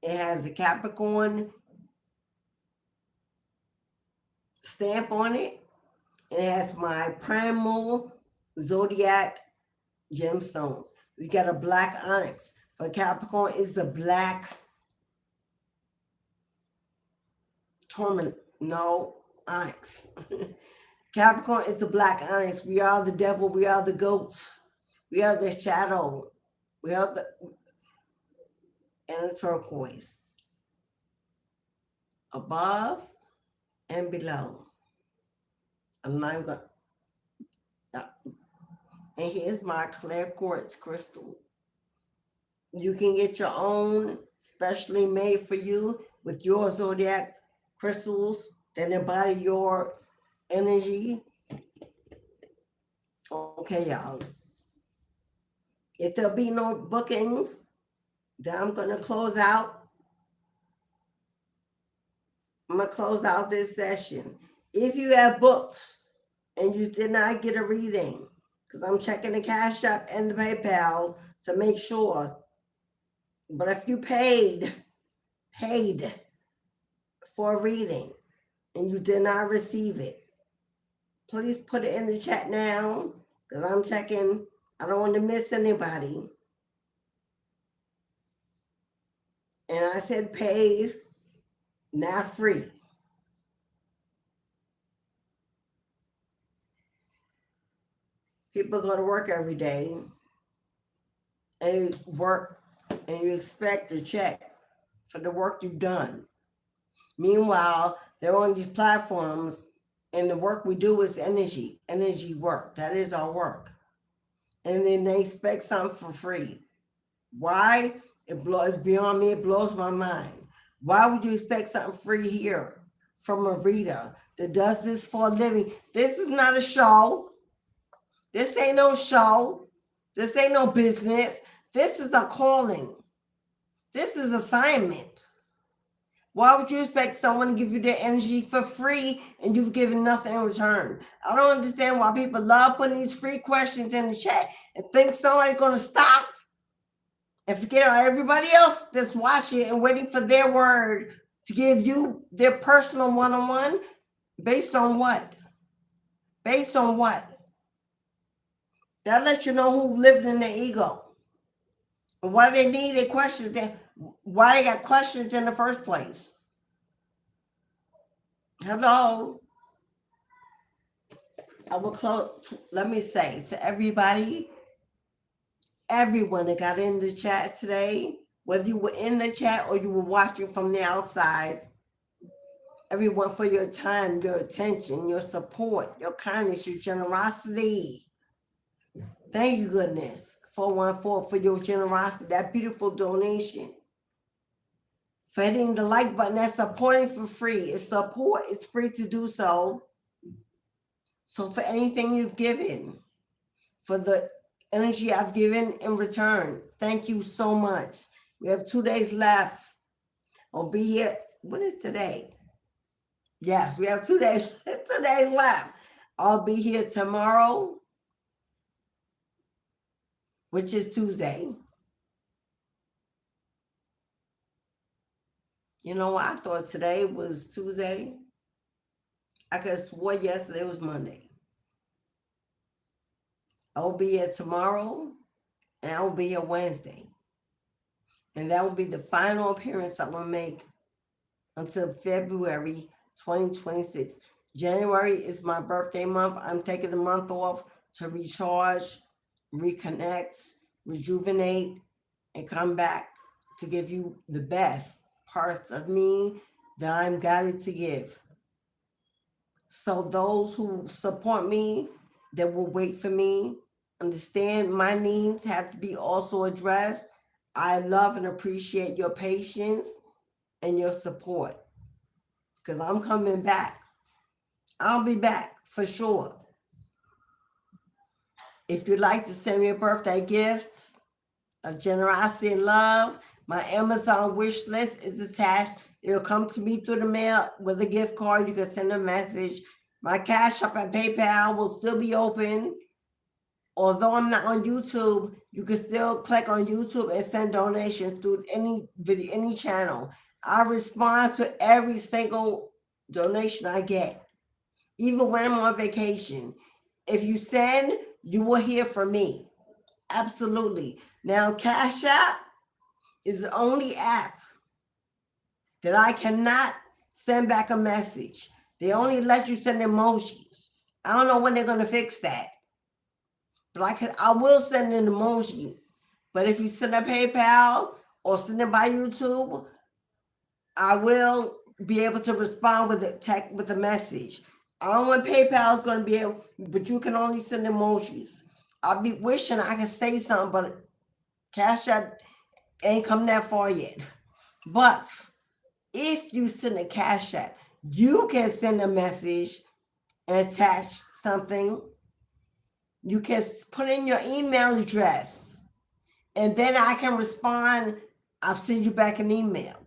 It has a Capricorn stamp on it. It has my primal ZODIAC gemstones. We got a black onyx. For Capricorn, it's the black onyx. Capricorn is the black onyx. We are the devil. We are the goats. We have the shadow. We have the inner turquoise. Above and below. And here's my clear quartz crystal. You can get your own specially made for you with your zodiac crystals that embody your energy. Okay, y'all. If there'll be no bookings, then I'm going to close out. I'm going to close out this session. If you have books and you did not get a reading, because I'm checking the Cash App and the PayPal to make sure. But if you paid for a reading and you did not receive it, please put it in the chat now, because I'm checking. I don't want to miss anybody. And I said paid, not free. People go to work every day and you work and you expect a check for the work you've done. Meanwhile, they're on these platforms and the work we do is energy work. That is our work. And then they expect something for free. Why? It's beyond me. It blows my mind. Why would you expect something free here from a reader that does this for a living? This is not a show. This ain't no show. This ain't no business. This is a calling. This is assignment. Why would you expect someone to give you their energy for free and you've given nothing in return? I don't understand why people love putting these free questions in the chat and think somebody's going to stop and forget about everybody else that's watching and waiting for their word to give you their personal one-on-one. Based on what? Based on what? That lets you know who lived in their ego. And why they need their questions. Why they got questions in the first place. Hello. I will close. Let me say to everybody, everyone that got in the chat today, whether you were in the chat or you were watching from the outside, everyone for your time, your attention, your support, your kindness, your generosity. Thank you, goodness, 414 for your generosity, that beautiful donation. For hitting the like button, that's supporting for free. It's support, it's free to do so. So for anything you've given, for the energy I've given in return, thank you so much. We have 2 days left. I'll be here. What is today? Yes, we have 2 days, 2 days left. I'll be here tomorrow, which is Tuesday. You know what? I thought today was Tuesday. I could have swore yesterday was Monday. I'll be here tomorrow and I'll be here Wednesday. And that will be the final appearance I'm going to make until February 2026. January is my birthday month. I'm taking the month off to recharge, reconnect, rejuvenate, and come back to give you the best parts of me that I'm guided to give. So those who support me, that will wait for me, understand my needs have to be also addressed. I love and appreciate your patience and your support, because I'm coming back. I'll be back for sure. If you'd like to send me a birthday gift of generosity and love, my Amazon wish list is attached. It'll come to me through the mail with a gift card. You can send a message. My Cash App and PayPal will still be open. Although I'm not on YouTube, you can still click on YouTube and send donations through any video, any channel. I respond to every single donation I get, even when I'm on vacation. If you send, you will hear from me. Absolutely. Now, Cash App is the only app that I cannot send back a message. They only let you send emojis. I don't know when they're going to fix that. But I will send an emoji. But if you send a PayPal or send it by YouTube, I will be able to respond with the message. I don't want PayPal is going to be able, but you can only send emojis. I'll be wishing I could say something, but Cash App ain't come that far yet. But if you send a Cash App, you can send a message and attach something. You can put in your email address, and then I can respond. I'll send you back an email.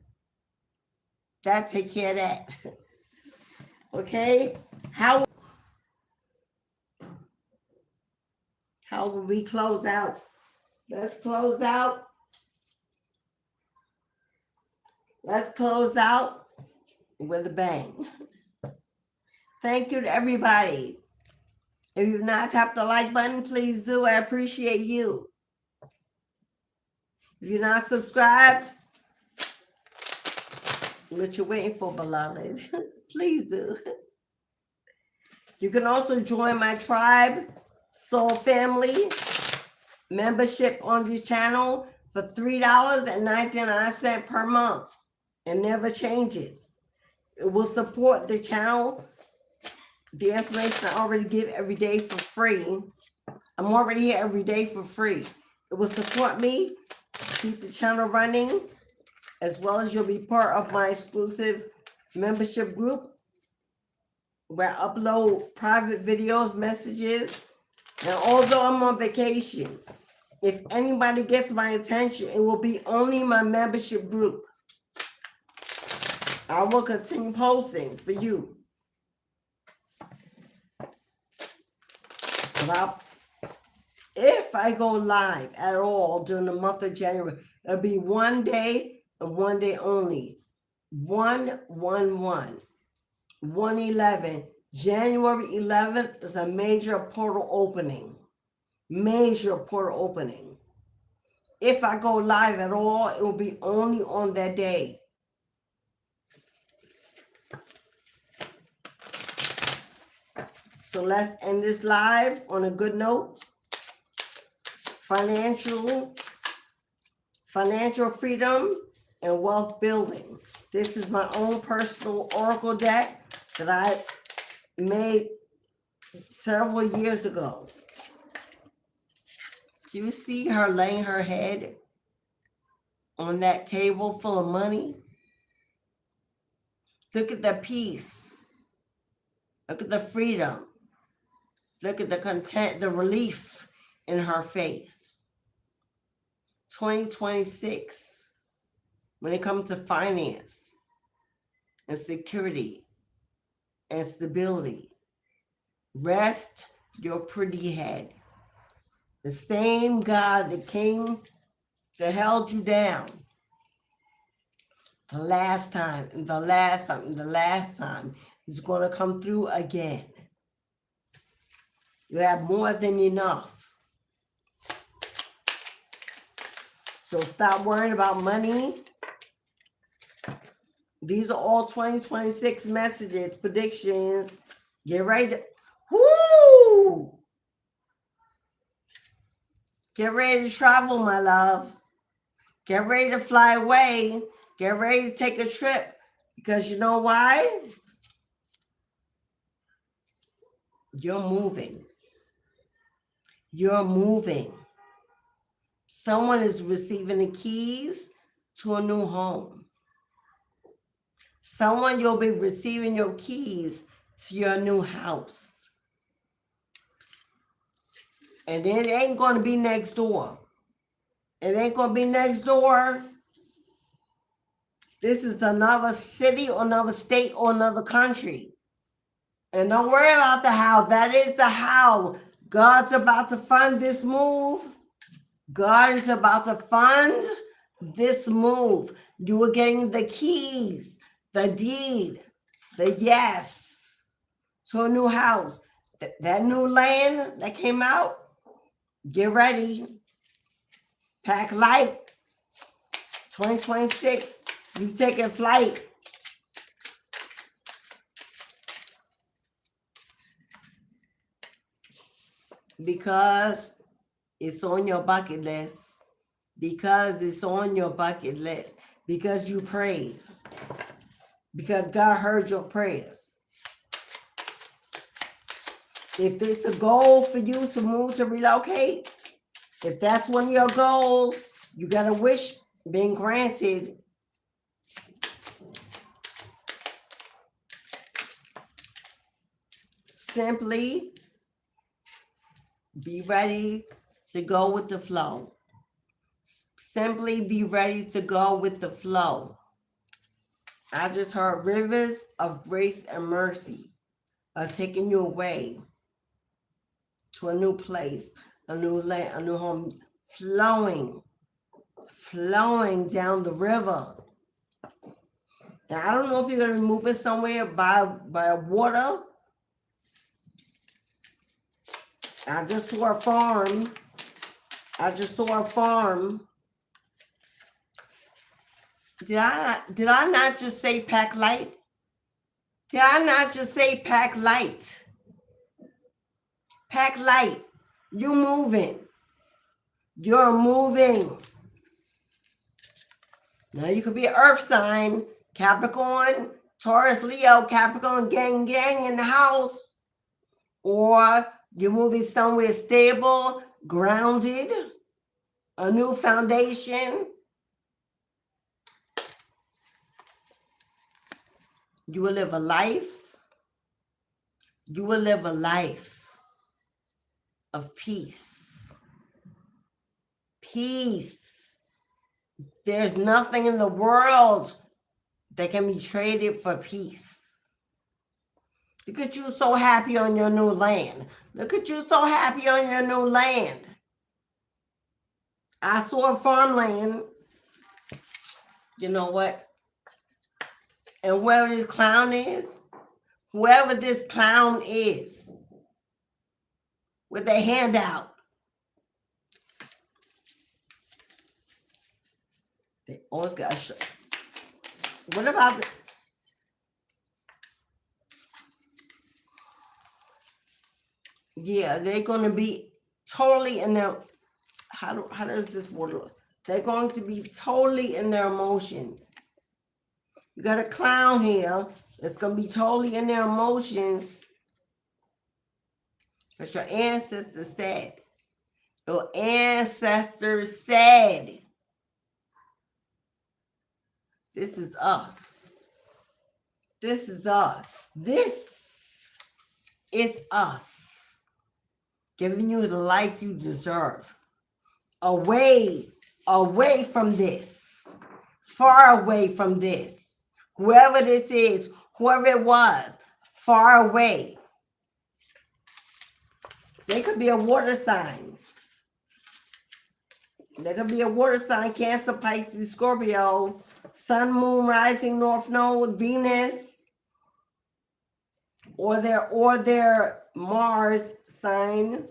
That take care of that. Okay? How will we close out? Let's close out. Let's close out with a bang. Thank you to everybody. If you've not tapped the like button, please do. I appreciate you. If you're not subscribed, what you're waiting for, beloved, please do. You can also join my tribe, Soul Family membership on this channel for $3.99 per month. It never changes. It will support the channel. The information I already give every day for free. I'm already here every day for free. It will support me, keep the channel running, as well as you'll be part of my exclusive membership group where I upload private videos, messages. And although I'm on vacation, if anybody gets my attention, it will be only my membership group. I will continue posting for you. But if I go live at all during the month of January, it'll be one day and one day only. 1/11. 1/11. January 11th is a major portal opening. Major portal opening. If I go live at all, it will be only on that day. So let's end this live on a good note. Financial freedom and wealth building. This is my own personal oracle deck that I made several years ago. Do you see her laying her head on that table full of money? Look at the peace. Look at the freedom. Look at the content, the relief in her face. 2026, when it comes to finance and security and stability, rest your pretty head. The same God that came that held you down the last time and the last time and the last time is going to come through again. You have more than enough. So stop worrying about money. These are all 2026 messages, predictions. Get ready to, whoo! Get ready to travel, my love. Get ready to fly away. Get ready to take a trip. Because you know why? You're moving. You're moving. Someone is receiving the keys to a new home. Someone, you'll be receiving your keys to your new house. And it ain't going to be next door. It ain't going to be next door. This is another city or another state or another country. And don't worry about the how. That is the how. God's about to fund this move. God is about to fund this move. You are getting the keys, the deed, the yes to a new house. That new land that came out, get ready. Pack light. 2026, you taking flight. Because it's on your bucket list. Because it's on your bucket list. Because you prayed. Because God heard your prayers. If it's a goal for you to move, to relocate, if that's one of your goals, you got a wish being granted. Simply be ready to go with the flow. Simply be ready to go with the flow. I just heard rivers of grace and mercy are taking you away to a new place, a new land, a new home, flowing down the river. Now, I don't know if you're going to be moving somewhere by water. I just saw a farm. Did I not just say pack light? Did I not just say pack light? Pack light. You're moving. You're moving. Now you could be an earth sign, Capricorn, Taurus, Leo, Capricorn, gang in the house. Or you're moving somewhere stable, grounded, a new foundation. You will live a life. You will live a life of peace. Peace. There's nothing in the world that can be traded for peace. Look at you so happy on your new land. Look at you so happy on your new land. I saw farmland. You know what? And whoever this clown is, with their hand out, they always got to show. What about they're going to be totally in their, how does this word look? They're going to be totally in their emotions. You got a clown here that's going to be totally in their emotions. But your ancestors said. Your ancestors said. This is us. This is us. This is us. Giving you the life you deserve. Away from this. Far away from this. Whoever this is, whoever it was, far away. They could be a water sign. They could be a water sign, Cancer, Pisces, Scorpio, Sun, Moon, Rising, North Node, Venus, or their Mars sign.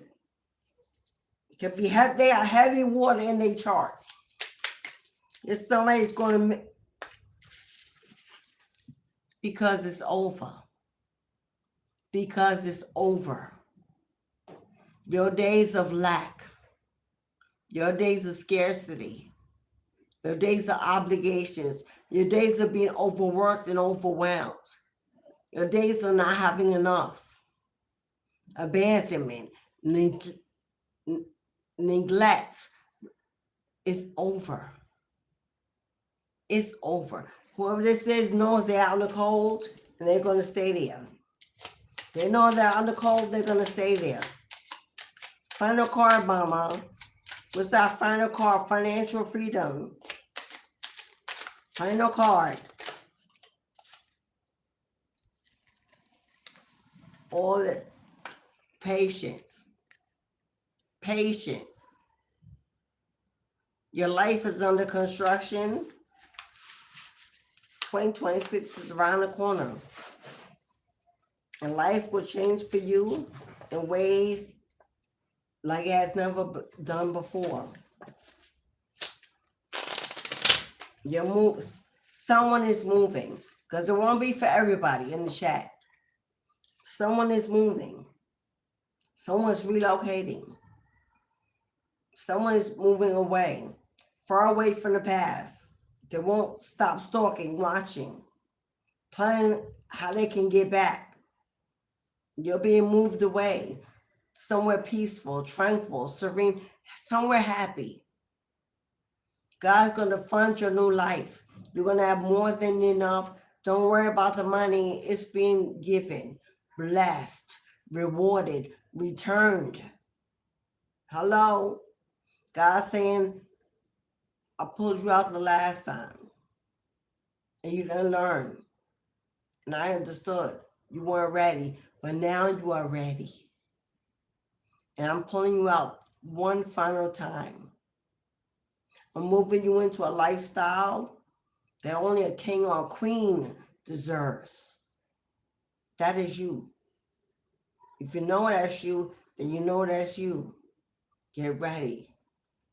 Could be they are heavy water in their chart. If somebody's going to, because it's over. Because it's over. Your days of lack, your days of scarcity, your days of obligations, your days of being overworked and overwhelmed, your days of not having enough, abandonment, neglect, is over. It's over. Whoever this is knows they're out in the cold and they're going to stay there. They know they're out in the cold, they're going to stay there. Final card, Mama. What's our final card? Financial freedom. Final card. All it. Patience. Patience. Your life is under construction. 2026 is around the corner. And life will change for you in ways like it has never done before. Someone is moving, because it won't be for everybody in the chat. Someone is moving. Someone's relocating. Someone is moving away, far away from the past. They won't stop stalking, watching, planning how they can get back. You're being moved away, somewhere peaceful, tranquil, serene, somewhere happy. God's going to fund your new life. You're going to have more than enough. Don't worry about the money. It's being given, blessed, rewarded, returned. Hello? God's saying, I pulled you out the last time. And you didn't learn. And I understood. You weren't ready. But now you are ready. And I'm pulling you out one final time. I'm moving you into a lifestyle that only a king or a queen deserves. That is you. If you know that's you, then you know that's you. Get ready.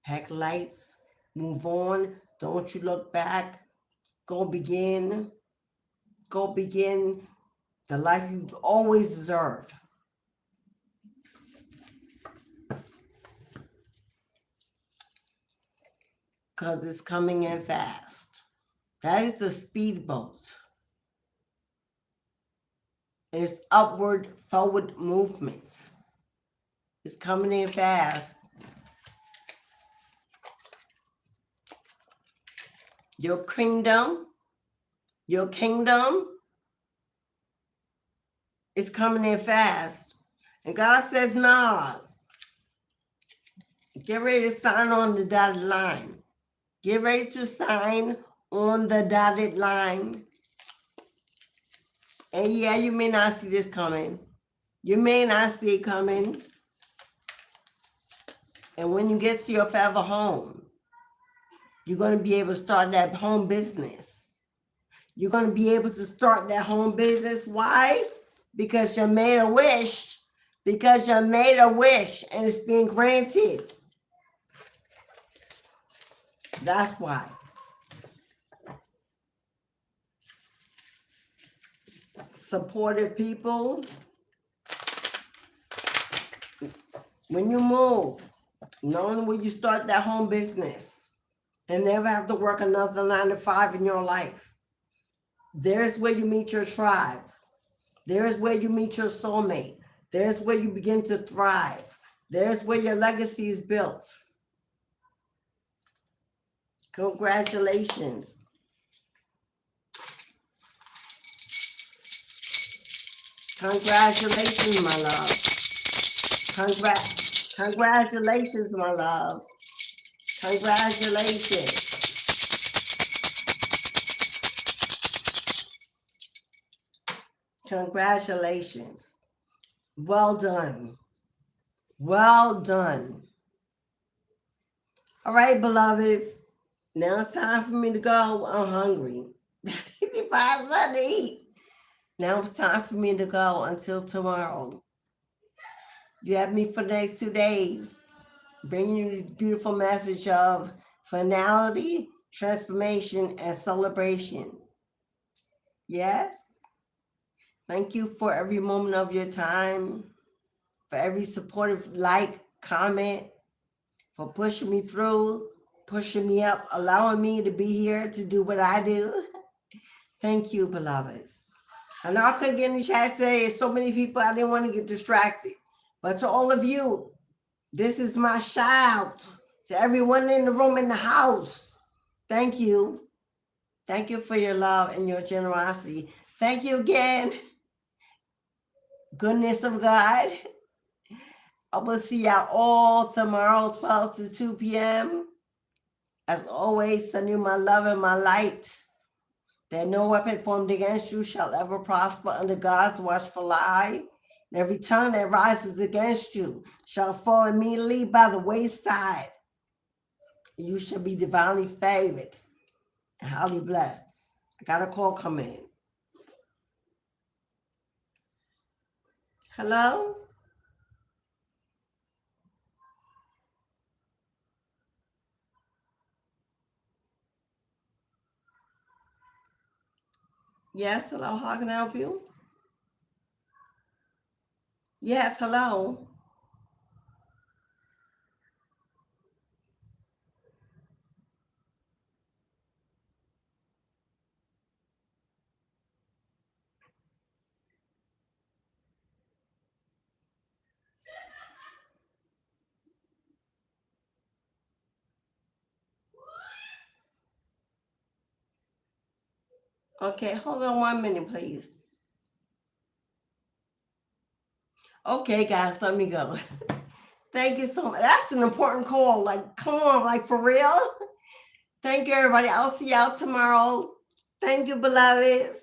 Pack lights. Move on. Don't you look back. Go begin. Go begin the life you've always deserved. Because it's coming in fast. That is a speedboat. And it's upward, forward movements. It's coming in fast. Your kingdom is coming in fast. And God says, nah, get ready to sign on the dotted line. Get ready to sign on the dotted line. And yeah, you may not see this coming. You may not see it coming. And when you get to your forever home, you're going to be able to start that home business. You're going to be able to start that home business. Why? Because you made a wish. Because you made a wish and it's being granted. That's why. Supportive people. When you move, knowing when you start that home business and never have to work another 9 to 5 in your life, there's where you meet your tribe. There's where you meet your soulmate. There's where you begin to thrive. There's where your legacy is built. Congratulations. Congratulations, my love. Congratulations, my love. Congratulations. Congratulations. Well done. Well done. All right, beloveds. Now it's time for me to go. I'm hungry. Find something to eat. Now it's time for me to go until tomorrow. You have me for the next 2 days, bringing you the beautiful message of finality, transformation, and celebration. Yes? Thank you for every moment of your time, for every supportive like, comment, for pushing me through, pushing me up, allowing me to be here to do what I do. Thank you, beloveds. I know I couldn't get in the chat today. There's so many people, I didn't want to get distracted. But to all of you, this is my shout out to everyone in the room, in the house. Thank you. Thank you for your love and your generosity. Thank you again. Goodness of God. I will see y'all all tomorrow, 12 to 2 p.m. As always, send you my love and my light. That no weapon formed against you shall ever prosper under God's watchful eye. And every tongue that rises against you shall fall immediately by the wayside. You shall be divinely favored and highly blessed. I got a call coming in. Hello? Yes, hello, how can I help you? Yes, hello. Okay, hold on 1 minute, please. Okay, guys, let me go. Thank you so much. That's an important call. Like, come on, like for real. Thank you, everybody. I'll see y'all tomorrow. Thank you, beloveds.